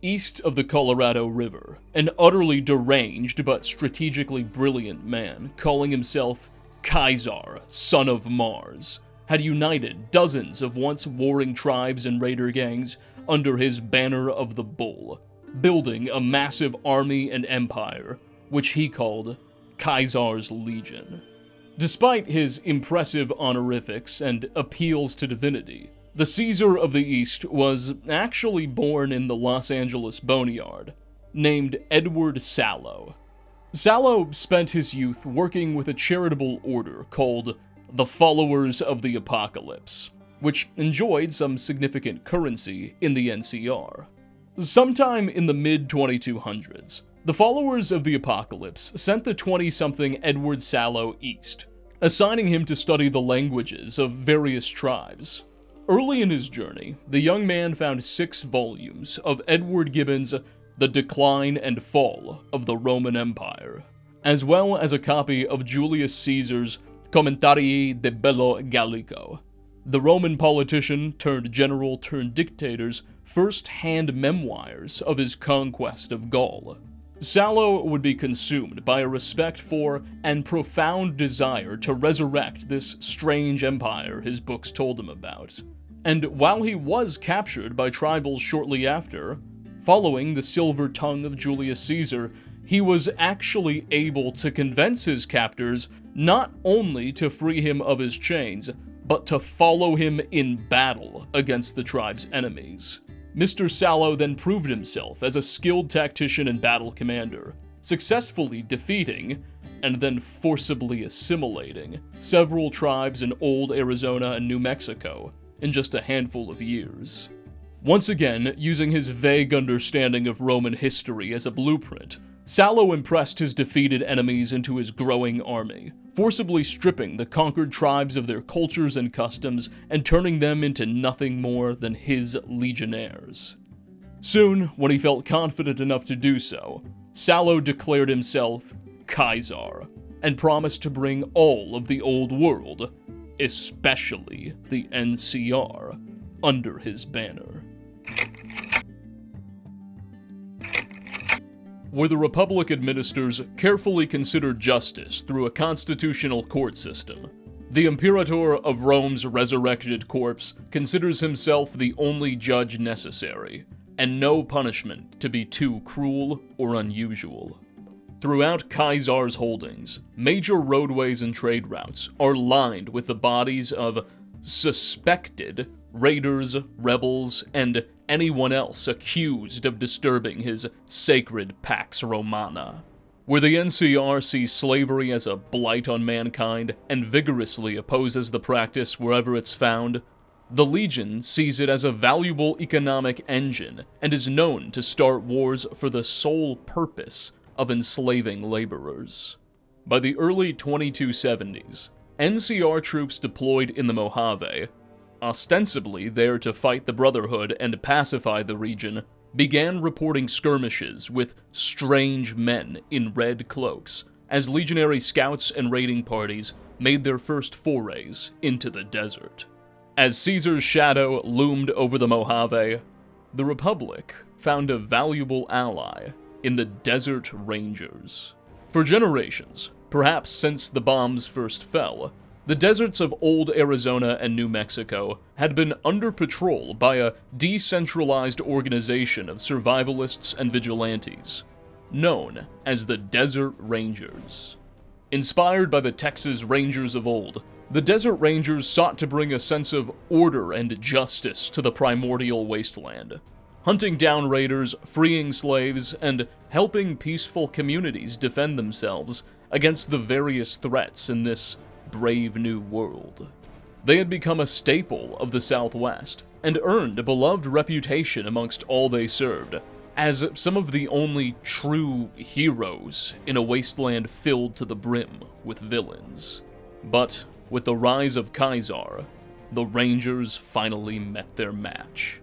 Speaker 1: East of the Colorado River, an utterly deranged but strategically brilliant man calling himself Kaiser, son of Mars, had united dozens of once warring tribes and raider gangs under his banner of the Bull, building a massive army and empire, which he called Kaiser's Legion. Despite his impressive honorifics and appeals to divinity, the Caesar of the East was actually born in the Los Angeles Boneyard, named Edward Sallow. Sallow spent his youth working with a charitable order called the Followers of the Apocalypse, which enjoyed some significant currency in the NCR. Sometime in the mid-2200s, the Followers of the Apocalypse sent the 20-something Edward Sallow east, assigning him to study the languages of various tribes. Early in his journey, the young man found 6 volumes of Edward Gibbon's The Decline and Fall of the Roman Empire, as well as a copy of Julius Caesar's Commentarii de Bello Gallico, the Roman politician turned general turned dictator's first-hand memoirs of his conquest of Gaul. Sallow would be consumed by a respect for and profound desire to resurrect this strange empire his books told him about. And while he was captured by tribals shortly after, following the silver tongue of Julius Caesar, he was actually able to convince his captors not only to free him of his chains, but to follow him in battle against the tribe's enemies. Mr. Sallow then proved himself as a skilled tactician and battle commander, successfully defeating and then forcibly assimilating several tribes in old Arizona and New Mexico in just a handful of years. Once again, using his vague understanding of Roman history as a blueprint, Salo impressed his defeated enemies into his growing army, forcibly stripping the conquered tribes of their cultures and customs and turning them into nothing more than his legionnaires. Soon, when he felt confident enough to do so, Salo declared himself Caesar and promised to bring all of the old world, especially the NCR, under his banner. Where the Republic administers carefully considered justice through a constitutional court system, the Imperator of Rome's resurrected corpse considers himself the only judge necessary, and no punishment to be too cruel or unusual. Throughout Caesar's holdings, major roadways and trade routes are lined with the bodies of suspected raiders, rebels, and anyone else accused of disturbing his sacred Pax Romana. Where the NCR sees slavery as a blight on mankind and vigorously opposes the practice wherever it's found, the Legion sees it as a valuable economic engine and is known to start wars for the sole purpose of enslaving laborers. By the early 2270s, NCR troops deployed in the Mojave, ostensibly there to fight the Brotherhood and pacify the region, began reporting skirmishes with strange men in red cloaks as legionary scouts and raiding parties made their first forays into the desert. As Caesar's shadow loomed over the Mojave, the Republic found a valuable ally in the Desert Rangers. For generations, perhaps since the bombs first fell, the deserts of old Arizona and New Mexico had been under patrol by a decentralized organization of survivalists and vigilantes, known as the Desert Rangers. Inspired by the Texas Rangers of old, the Desert Rangers sought to bring a sense of order and justice to the primordial wasteland, hunting down raiders, freeing slaves, and helping peaceful communities defend themselves against the various threats in this brave new world. They had become a staple of the Southwest and earned a beloved reputation amongst all they served as some of the only true heroes in a wasteland filled to the brim with villains. But with the rise of Caesar, the Rangers finally met their match.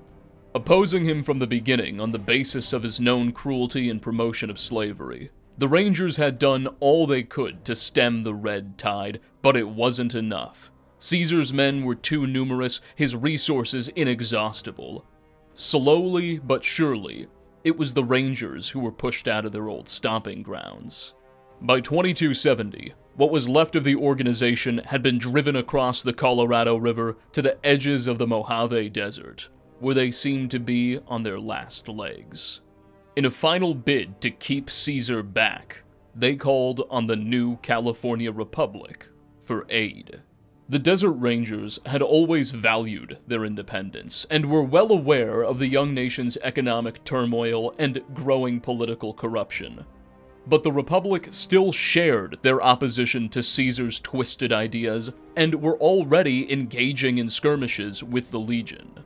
Speaker 1: Opposing him from the beginning on the basis of his known cruelty and promotion of slavery, the Rangers had done all they could to stem the red tide, but it wasn't enough. Caesar's men were too numerous, his resources inexhaustible. Slowly but surely, it was the Rangers who were pushed out of their old stomping grounds. By 2270, what was left of the organization had been driven across the Colorado River to the edges of the Mojave Desert, where they seemed to be on their last legs. In a final bid to keep Caesar back, they called on the new California Republic for aid. The Desert Rangers had always valued their independence and were well aware of the young nation's economic turmoil and growing political corruption. But the Republic still shared their opposition to Caesar's twisted ideas and were already engaging in skirmishes with the Legion.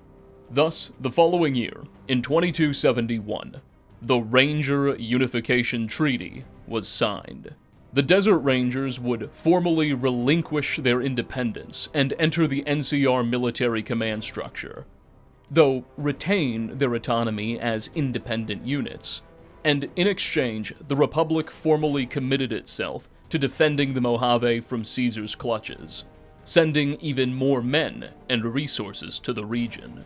Speaker 1: Thus, the following year, in 2271, the Ranger Unification Treaty was signed. The Desert Rangers would formally relinquish their independence and enter the NCR military command structure, though retain their autonomy as independent units, and in exchange, the Republic formally committed itself to defending the Mojave from Caesar's clutches, sending even more men and resources to the region.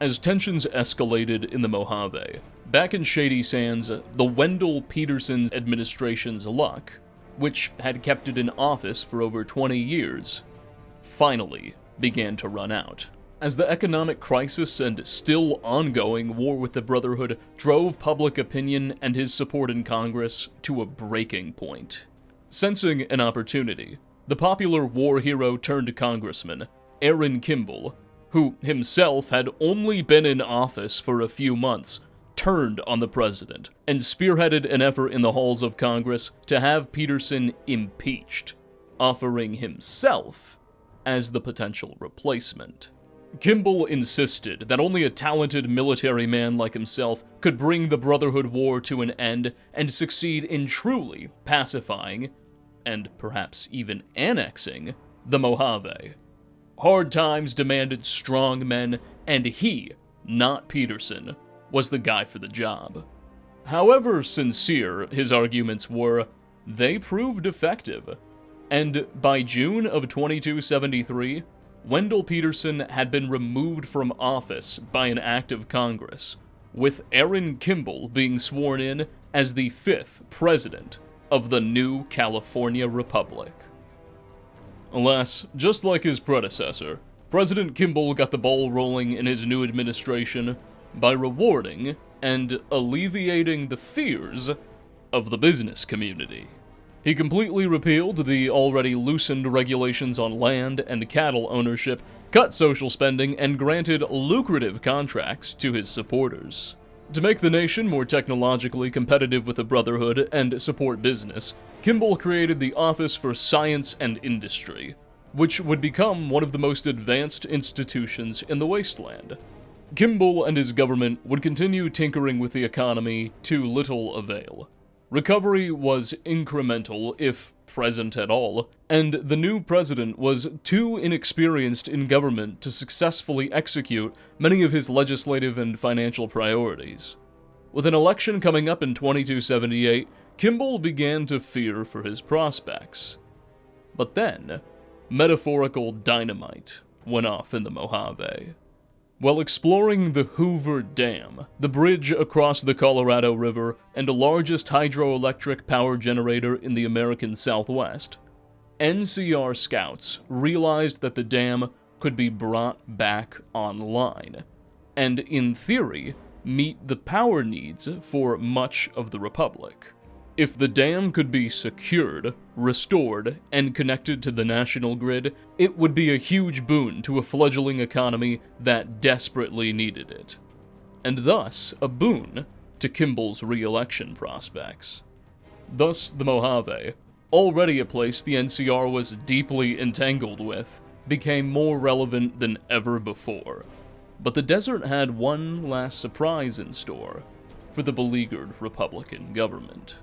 Speaker 1: As tensions escalated in the Mojave, back in Shady Sands, the Wendell Peterson administration's luck, which had kept it in office for over 20 years, finally began to run out, as the economic crisis and still ongoing war with the Brotherhood drove public opinion and his support in Congress to a breaking point. Sensing an opportunity, the popular war hero turned congressman, Aaron Kimball, who himself had only been in office for a few months, turned on the president and spearheaded an effort in the halls of Congress to have Peterson impeached, offering himself as the potential replacement. Kimball insisted that only a talented military man like himself could bring the Brotherhood War to an end and succeed in truly pacifying, and perhaps even annexing, the Mojave. Hard times demanded strong men, and he, not Peterson, was the guy for the job. However sincere his arguments were, they proved effective, and by June of 2273, Wendell Peterson had been removed from office by an act of Congress, with Aaron Kimball being sworn in as the 5th president of the new California Republic. Alas, just like his predecessor, President Kimball got the ball rolling in his new administration by rewarding and alleviating the fears of the business community. He completely repealed the already loosened regulations on land and cattle ownership, cut social spending, and granted lucrative contracts to his supporters. To make the nation more technologically competitive with the Brotherhood and support business, Kimball created the Office for Science and Industry, which would become one of the most advanced institutions in the wasteland. Kimball and his government would continue tinkering with the economy to little avail. Recovery was incremental, if present at all, and the new president was too inexperienced in government to successfully execute many of his legislative and financial priorities. With an election coming up in 2278, Kimball began to fear for his prospects. But then, metaphorical dynamite went off in the Mojave. While exploring the Hoover Dam, the bridge across the Colorado River and the largest hydroelectric power generator in the American Southwest, NCR scouts realized that the dam could be brought back online, and in theory, meet the power needs for much of the Republic. If the dam could be secured, restored, and connected to the national grid, it would be a huge boon to a fledgling economy that desperately needed it, and thus a boon to Kimball's re-election prospects. Thus, the Mojave, already a place the NCR was deeply entangled with, became more relevant than ever before. But the desert had one last surprise in store for the beleaguered Republican government.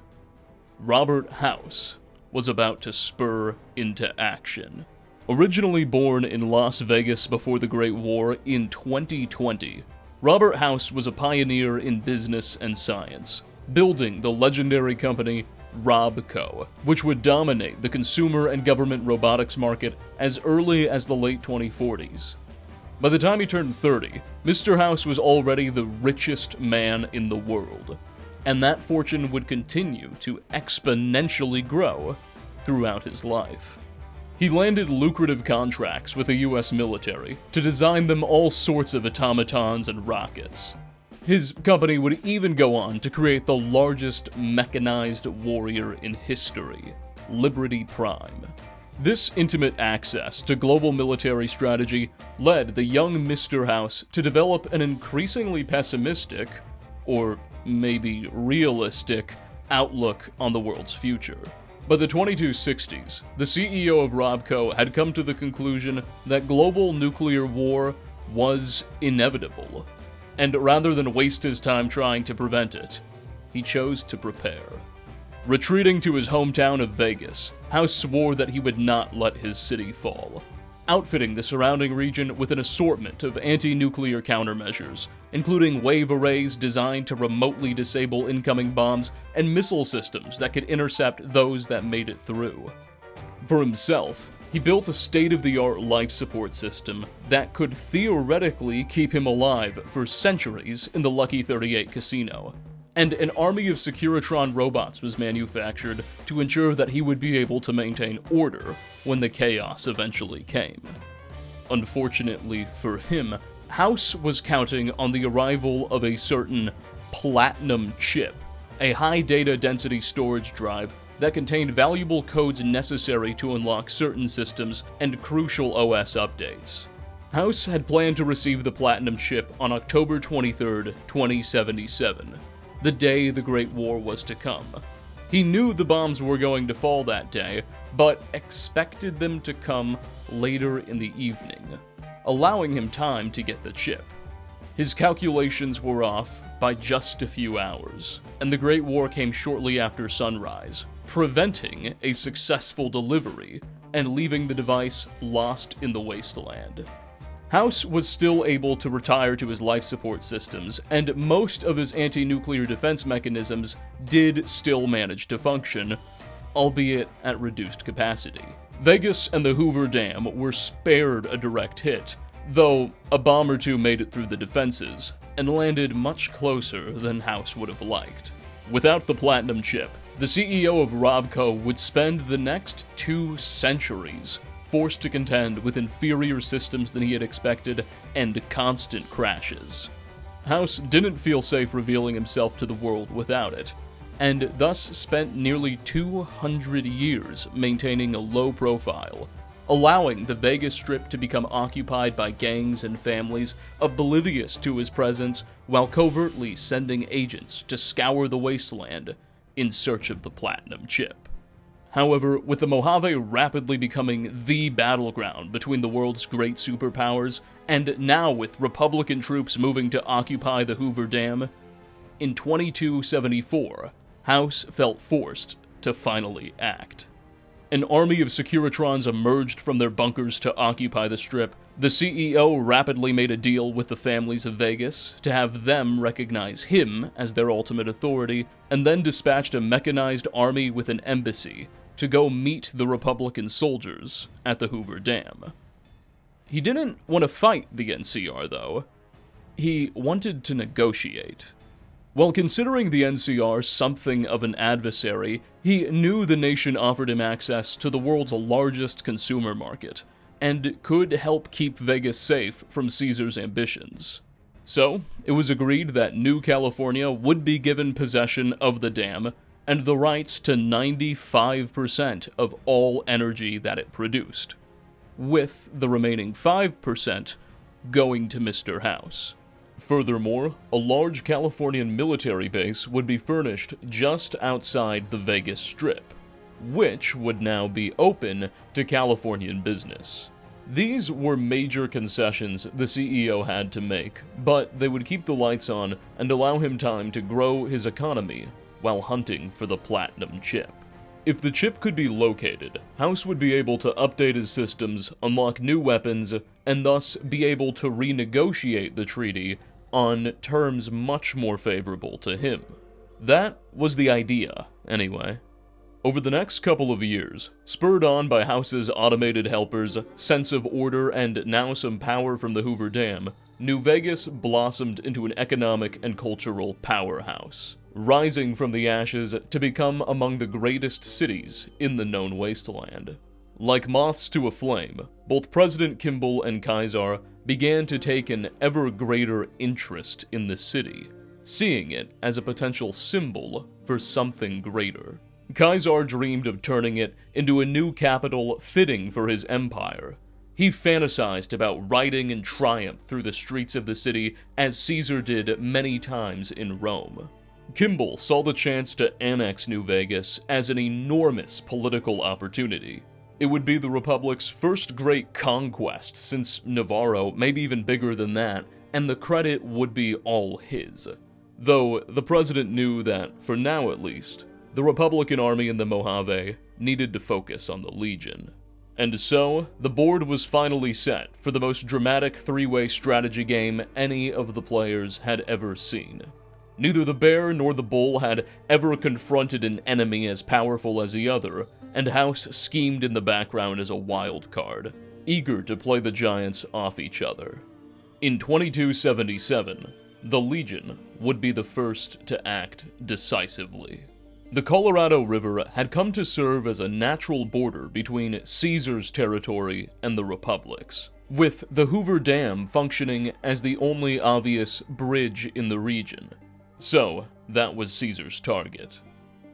Speaker 1: Robert House was about to spur into action. Originally born in Las Vegas before the Great War in 2020, Robert House was a pioneer in business and science, building the legendary company RobCo, which would dominate the consumer and government robotics market as early as the late 2040s. By the time he turned 30, Mr. House was already the richest man in the world, and that fortune would continue to exponentially grow throughout his life. He landed lucrative contracts with the US military to design them all sorts of automatons and rockets. His company would even go on to create the largest mechanized warrior in history, Liberty Prime. This intimate access to global military strategy led the young Mr. House to develop an increasingly pessimistic, or maybe realistic, outlook on the world's future. By the 2260s, the CEO of RobCo had come to the conclusion that global nuclear war was inevitable, and rather than waste his time trying to prevent it, he chose to prepare. Retreating to his hometown of Vegas, House swore that he would not let his city fall, outfitting the surrounding region with an assortment of anti-nuclear countermeasures, including wave arrays designed to remotely disable incoming bombs and missile systems that could intercept those that made it through. For himself, he built a state-of-the-art life support system that could theoretically keep him alive for centuries in the Lucky 38 casino, and an army of Securitron robots was manufactured to ensure that he would be able to maintain order when the chaos eventually came. Unfortunately for him, House was counting on the arrival of a certain Platinum chip, a high data density storage drive that contained valuable codes necessary to unlock certain systems and crucial OS updates. House had planned to receive the Platinum Chip on October 23, 2077, the day the Great War was to come. He knew the bombs were going to fall that day, but expected them to come later in the evening, allowing him time to get the chip. His calculations were off by just a few hours, and the Great War came shortly after sunrise, preventing a successful delivery and leaving the device lost in the wasteland. House was still able to retire to his life support systems, and most of his anti-nuclear defense mechanisms did still manage to function, albeit at reduced capacity. Vegas and the Hoover Dam were spared a direct hit, though a bomb or two made it through the defenses, and landed much closer than House would have liked. Without the Platinum Chip, the CEO of Robco would spend the next 2 centuries forced to contend with inferior systems than he had expected and constant crashes. House didn't feel safe revealing himself to the world without it, and thus spent nearly 200 years maintaining a low profile, allowing the Vegas Strip to become occupied by gangs and families oblivious to his presence while covertly sending agents to scour the wasteland in search of the Platinum Chip. However, with the Mojave rapidly becoming the battleground between the world's great superpowers, and now with Republican troops moving to occupy the Hoover Dam, in 2274, House felt forced to finally act. An army of Securitrons emerged from their bunkers to occupy the Strip. The CEO rapidly made a deal with the families of Vegas to have them recognize him as their ultimate authority, and then dispatched a mechanized army with an embassy to go meet the Republican soldiers at the Hoover Dam. He didn't want to fight the NCR, though. He wanted to negotiate. While considering the NCR something of an adversary, he knew the nation offered him access to the world's largest consumer market, and could help keep Vegas safe from Caesar's ambitions. So, it was agreed that New California would be given possession of the dam, and the rights to 95% of all energy that it produced, with the remaining 5% going to Mr. House. Furthermore, a large Californian military base would be furnished just outside the Vegas Strip, which would now be open to Californian business. These were major concessions the CEO had to make, but they would keep the lights on and allow him time to grow his economy while hunting for the Platinum Chip. If the chip could be located, House would be able to update his systems, unlock new weapons, and thus be able to renegotiate the treaty on terms much more favorable to him. That was the idea, anyway. Over the next couple of years, spurred on by House's automated helpers, sense of order, and now some power from the Hoover Dam, New Vegas blossomed into an economic and cultural powerhouse, rising from the ashes to become among the greatest cities in the known wasteland. Like moths to a flame, both President Kimball and Kaiser began to take an ever greater interest in the city, seeing it as a potential symbol for something greater. Kaiser dreamed of turning it into a new capital fitting for his empire. He fantasized about riding in triumph through the streets of the city as Caesar did many times in Rome. Kimball saw the chance to annex New Vegas as an enormous political opportunity. It would be the Republic's first great conquest since Navarro, maybe even bigger than that, and the credit would be all his. Though the president knew that, for now at least, the Republican army in the Mojave needed to focus on the Legion. And so, the board was finally set for the most dramatic three-way strategy game any of the players had ever seen. Neither the bear nor the bull had ever confronted an enemy as powerful as the other, and House schemed in the background as a wild card, eager to play the giants off each other. In 2277, the Legion would be the first to act decisively. The Colorado River had come to serve as a natural border between Caesar's territory and the Republic's, with the Hoover Dam functioning as the only obvious bridge in the region. So, that was Caesar's target.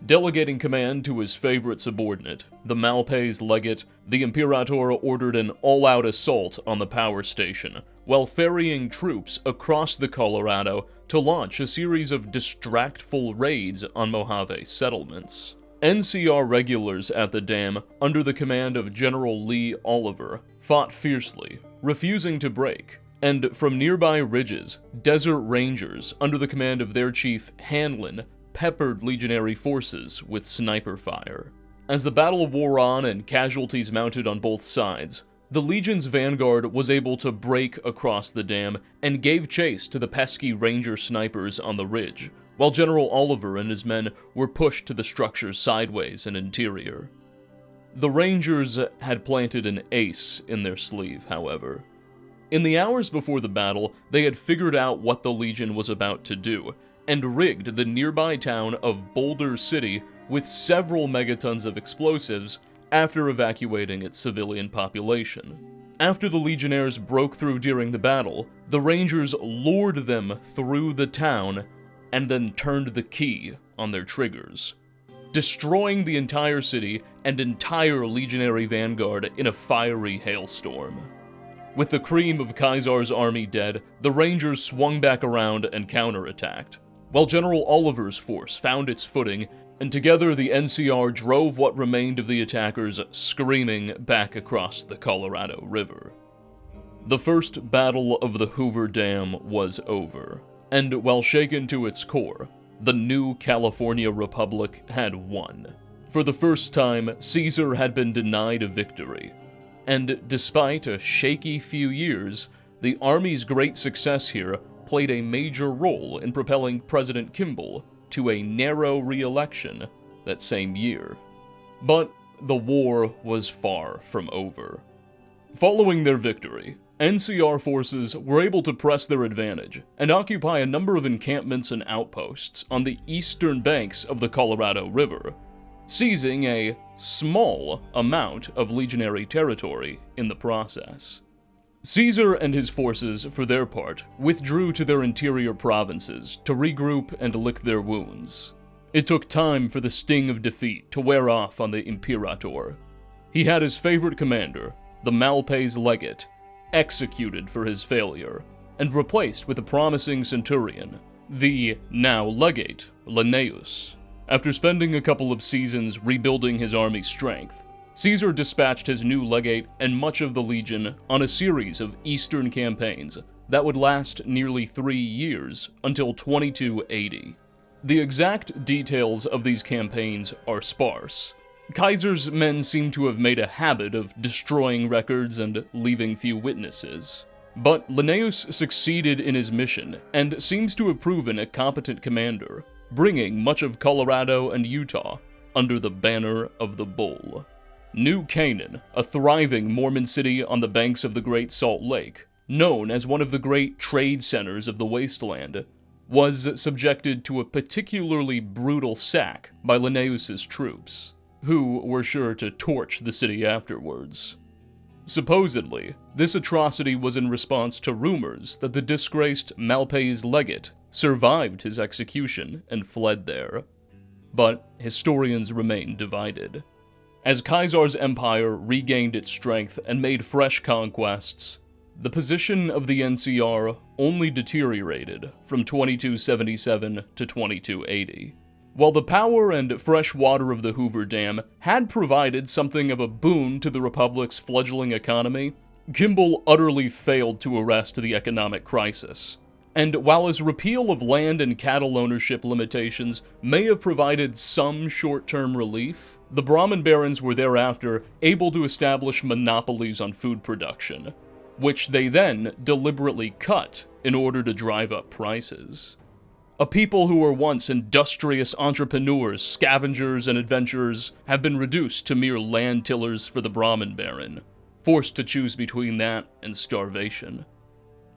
Speaker 1: Delegating command to his favorite subordinate, the Malpais legate, the Imperator ordered an all-out assault on the power station, while ferrying troops across the Colorado to launch a series of distractful raids on Mojave settlements. NCR regulars at the dam, under the command of General Lee Oliver, fought fiercely, refusing to break, and from nearby ridges, Desert Rangers, under the command of their chief Hanlon, peppered legionary forces with sniper fire. As the battle wore on and casualties mounted on both sides, the Legion's vanguard was able to break across the dam and gave chase to the pesky Ranger snipers on the ridge, while General Oliver and his men were pushed to the structure's sideways and interior. The Rangers had planted an ace in their sleeve, however. In the hours before the battle, they had figured out what the Legion was about to do, and rigged the nearby town of Boulder City with several megatons of explosives after evacuating its civilian population. After the Legionnaires broke through during the battle, the Rangers lured them through the town and then turned the key on their triggers, destroying the entire city and entire legionary vanguard in a fiery hailstorm. With the cream of Caesar's army dead, the Rangers swung back around and counterattacked, while General Oliver's force found its footing, and together the NCR drove what remained of the attackers screaming back across the Colorado River. The first battle of the Hoover Dam was over, and while shaken to its core, the new California Republic had won. For the first time, Caesar had been denied a victory, and despite a shaky few years, the Army's great success here played a major role in propelling President Kimball to a narrow re-election that same year. But the war was far from over. Following their victory, NCR forces were able to press their advantage and occupy a number of encampments and outposts on the eastern banks of the Colorado River, seizing a small amount of legionary territory in the process. Caesar and his forces, for their part, withdrew to their interior provinces to regroup and lick their wounds. It took time for the sting of defeat to wear off on the Imperator. He had his favorite commander, the Malpais legate, executed for his failure, and replaced with a promising centurion, the now legate Linnaeus. After spending a couple of seasons rebuilding his army's strength, Caesar dispatched his new legate and much of the legion on a series of eastern campaigns that would last nearly 3 years until 2280. The exact details of these campaigns are sparse. Kaiser's men seem to have made a habit of destroying records and leaving few witnesses. But Linnaeus succeeded in his mission and seems to have proven a competent commander, bringing much of Colorado and Utah under the banner of the Bull. New Canaan, a thriving Mormon city on the banks of the Great Salt Lake, known as one of the great trade centers of the wasteland, was subjected to a particularly brutal sack by Linnaeus's troops, who were sure to torch the city afterwards. Supposedly, this atrocity was in response to rumors that the disgraced Malpais legate survived his execution and fled there. But historians remain divided. As Caesar's empire regained its strength and made fresh conquests, the position of the NCR only deteriorated from 2277 to 2280. While the power and fresh water of the Hoover Dam had provided something of a boon to the Republic's fledgling economy, Kimball utterly failed to arrest the economic crisis. And while his repeal of land and cattle ownership limitations may have provided some short-term relief, the Brahmin barons were thereafter able to establish monopolies on food production, which they then deliberately cut in order to drive up prices. A people who were once industrious entrepreneurs, scavengers, and adventurers have been reduced to mere land tillers for the Brahmin baron, forced to choose between that and starvation.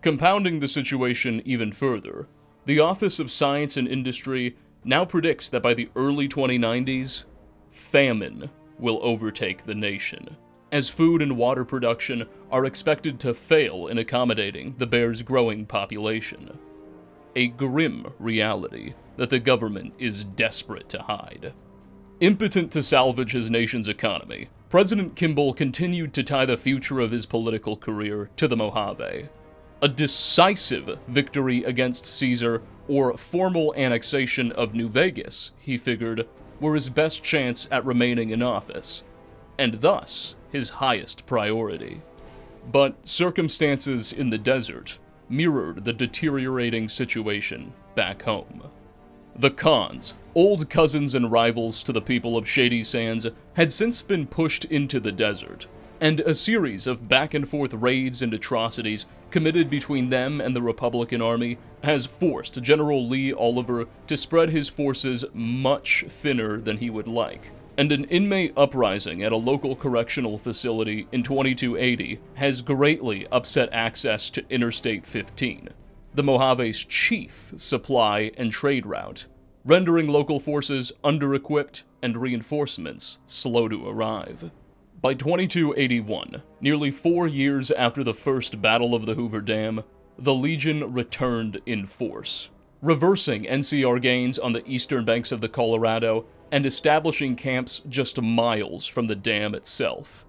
Speaker 1: Compounding the situation even further, the Office of Science and Industry now predicts that by the early 2090s, famine will overtake the nation, as food and water production are expected to fail in accommodating the bear's growing population. A grim reality that the government is desperate to hide. Impotent to salvage his nation's economy, President Kimball continued to tie the future of his political career to the Mojave. A decisive victory against Caesar or formal annexation of New Vegas, he figured, were his best chance at remaining in office, and thus his highest priority. But circumstances in the desert mirrored the deteriorating situation back home. The Khans, old cousins and rivals to the people of Shady Sands, had since been pushed into the desert, and a series of back-and-forth raids and atrocities committed between them and the Republican Army has forced General Lee Oliver to spread his forces much thinner than he would like, and an inmate uprising at a local correctional facility in 2280 has greatly upset access to Interstate 15, the Mojave's chief supply and trade route, rendering local forces under-equipped and reinforcements slow to arrive. By 2281, nearly 4 years after the First Battle of the Hoover Dam, the Legion returned in force, reversing NCR gains on the eastern banks of the Colorado and establishing camps just miles from the dam itself,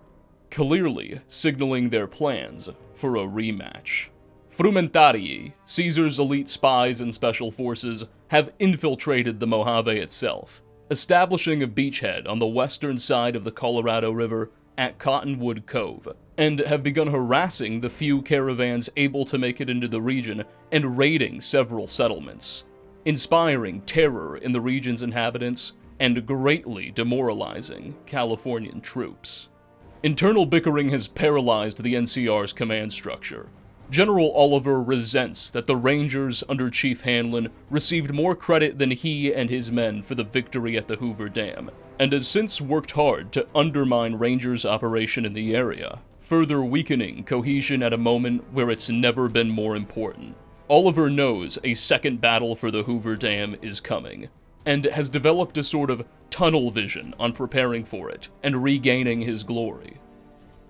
Speaker 1: clearly signaling their plans for a rematch. Frumentarii, Caesar's elite spies and special forces, have infiltrated the Mojave itself, establishing a beachhead on the western side of the Colorado River at Cottonwood Cove, and have begun harassing the few caravans able to make it into the region and raiding several settlements, inspiring terror in the region's inhabitants and greatly demoralizing Californian troops. Internal bickering has paralyzed the NCR's command structure. General Oliver resents that the Rangers under Chief Hanlon received more credit than he and his men for the victory at the Hoover Dam, and has since worked hard to undermine Rangers' operation in the area, further weakening cohesion at a moment where it's never been more important. Oliver knows a second battle for the Hoover Dam is coming, and has developed a sort of tunnel vision on preparing for it and regaining his glory,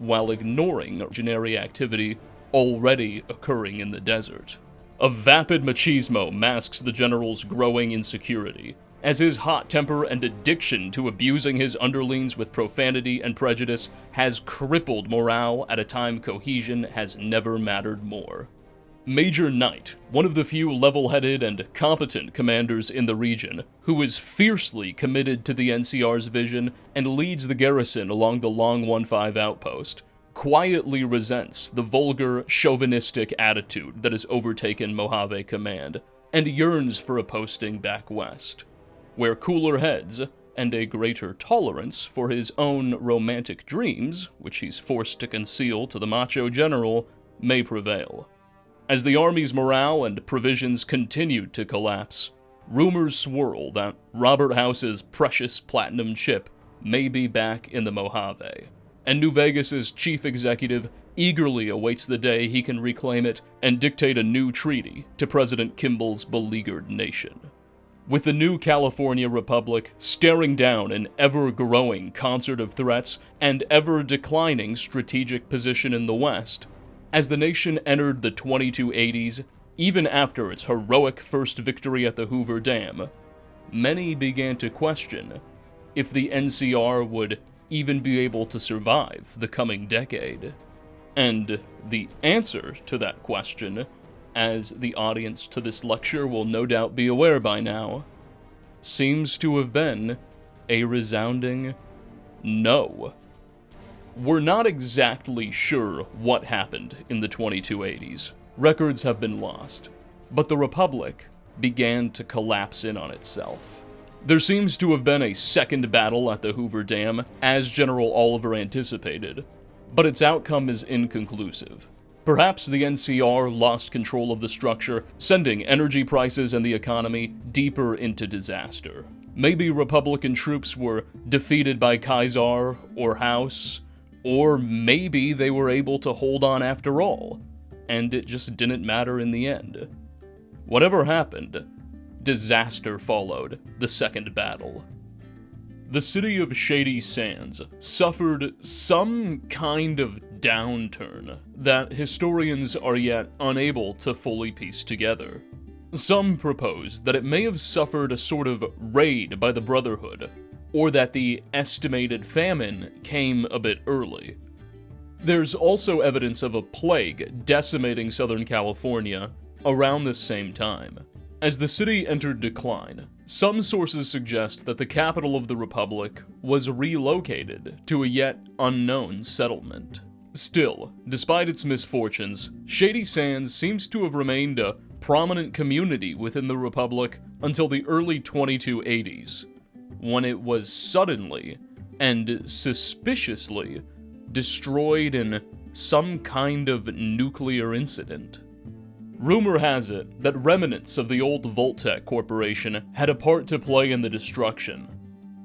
Speaker 1: while ignoring revolutionary activity already occurring in the desert. A vapid machismo masks the general's growing insecurity, as his hot temper and addiction to abusing his underlings with profanity and prejudice has crippled morale at a time cohesion has never mattered more. Major Knight, one of the few level-headed and competent commanders in the region, who is fiercely committed to the NCR's vision and leads the garrison along the Long 1-5 outpost, quietly resents the vulgar, chauvinistic attitude that has overtaken Mojave Command, and yearns for a posting back west, where cooler heads and a greater tolerance for his own romantic dreams, which he's forced to conceal to the macho general, may prevail. As the Army's morale and provisions continued to collapse, rumors swirl that Robert House's precious platinum chip may be back in the Mojave, and New Vegas's chief executive eagerly awaits the day he can reclaim it and dictate a new treaty to President Kimball's beleaguered nation. With the new California Republic staring down an ever-growing concert of threats and ever-declining strategic position in the West, as the nation entered the 2280s, even after its heroic first victory at the Hoover Dam, many began to question if the NCR would even be able to survive the coming decade. And the answer to that question, as the audience to this lecture will no doubt be aware by now, seems to have been a resounding no. We're not exactly sure what happened in the 2280s. Records have been lost, but the Republic began to collapse in on itself. There seems to have been a second battle at the Hoover Dam, as General Oliver anticipated, but its outcome is inconclusive. Perhaps the NCR lost control of the structure, sending energy prices and the economy deeper into disaster. Maybe Republican troops were defeated by Kaiser or House, or maybe they were able to hold on after all, and it just didn't matter in the end. Whatever happened, disaster followed the second battle. The city of Shady Sands suffered some kind of downturn that historians are yet unable to fully piece together. Some propose that it may have suffered a sort of raid by the Brotherhood, or that the estimated famine came a bit early. There's also evidence of a plague decimating Southern California around the same time. As the city entered decline, some sources suggest that the capital of the Republic was relocated to a yet unknown settlement. Still, despite its misfortunes, Shady Sands seems to have remained a prominent community within the Republic until the early 2280s, when it was suddenly and suspiciously destroyed in some kind of nuclear incident. Rumor has it that remnants of the old Voltec Corporation had a part to play in the destruction.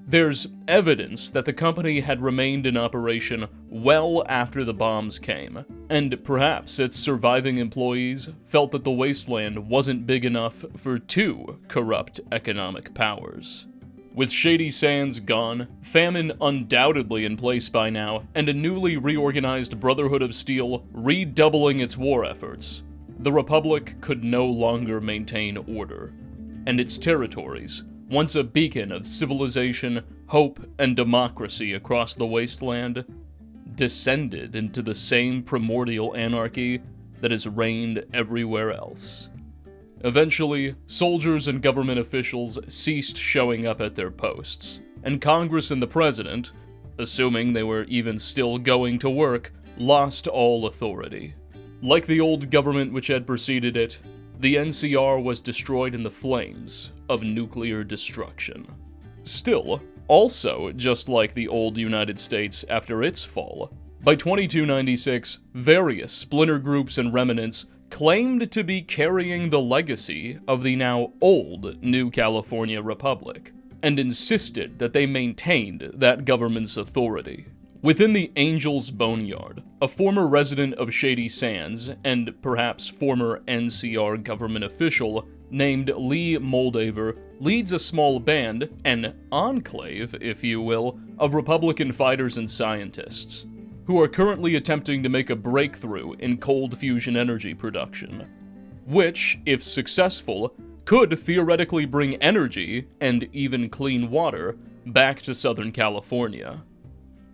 Speaker 1: There's evidence that the company had remained in operation well after the bombs came, and perhaps its surviving employees felt that the wasteland wasn't big enough for two corrupt economic powers. With Shady Sands gone, famine undoubtedly in place by now, and a newly reorganized Brotherhood of Steel redoubling its war efforts, the Republic could no longer maintain order, and its territories, once a beacon of civilization, hope, and democracy across the wasteland, descended into the same primordial anarchy that has reigned everywhere else. Eventually, soldiers and government officials ceased showing up at their posts, and Congress and the President, assuming they were even still going to work, lost all authority. Like the old government which had preceded it, the NCR was destroyed in the flames of nuclear destruction. Still, also just like the old United States after its fall, by 2296, various splinter groups and remnants claimed to be carrying the legacy of the now old New California Republic, and insisted that they maintained that government's authority. Within the Angel's Boneyard, a former resident of Shady Sands, and perhaps former NCR government official, named Lee Moldaver, leads a small band, an enclave, if you will, of Republican fighters and scientists, who are currently attempting to make a breakthrough in cold fusion energy production, which, if successful, could theoretically bring energy, and even clean water, back to Southern California.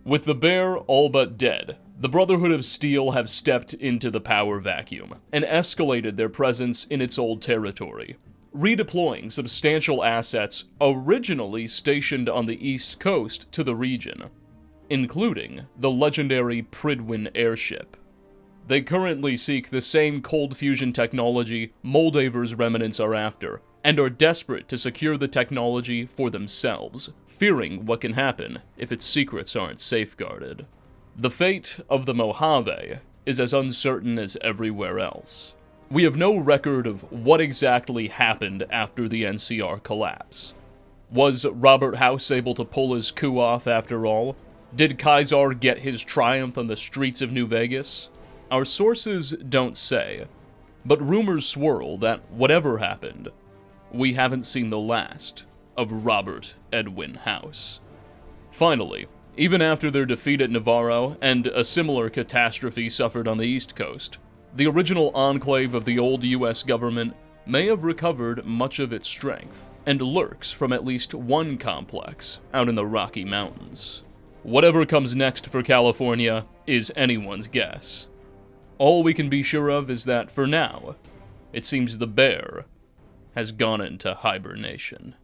Speaker 1: With the Bear all but dead, the Brotherhood of Steel have stepped into the power vacuum and escalated their presence in its old territory, redeploying substantial assets originally stationed on the East Coast to the region, including the legendary Prydwen airship. They currently seek the same cold fusion technology Moldaver's remnants are after, and are desperate to secure the technology for themselves, fearing what can happen if its secrets aren't safeguarded. The fate of the Mojave is as uncertain as everywhere else. We have no record of what exactly happened after the NCR collapse. Was Robert House able to pull his coup off after all? Did Kaiser get his triumph on the streets of New Vegas? Our sources don't say, but rumors swirl that whatever happened, we haven't seen the last of Robert Edwin House. Finally, even after their defeat at Navarro and a similar catastrophe suffered on the East Coast, the original enclave of the old US government may have recovered much of its strength, and lurks from at least one complex out in the Rocky Mountains. Whatever comes next for California is anyone's guess. All we can be sure of is that, for now, it seems the Bear has gone into hibernation.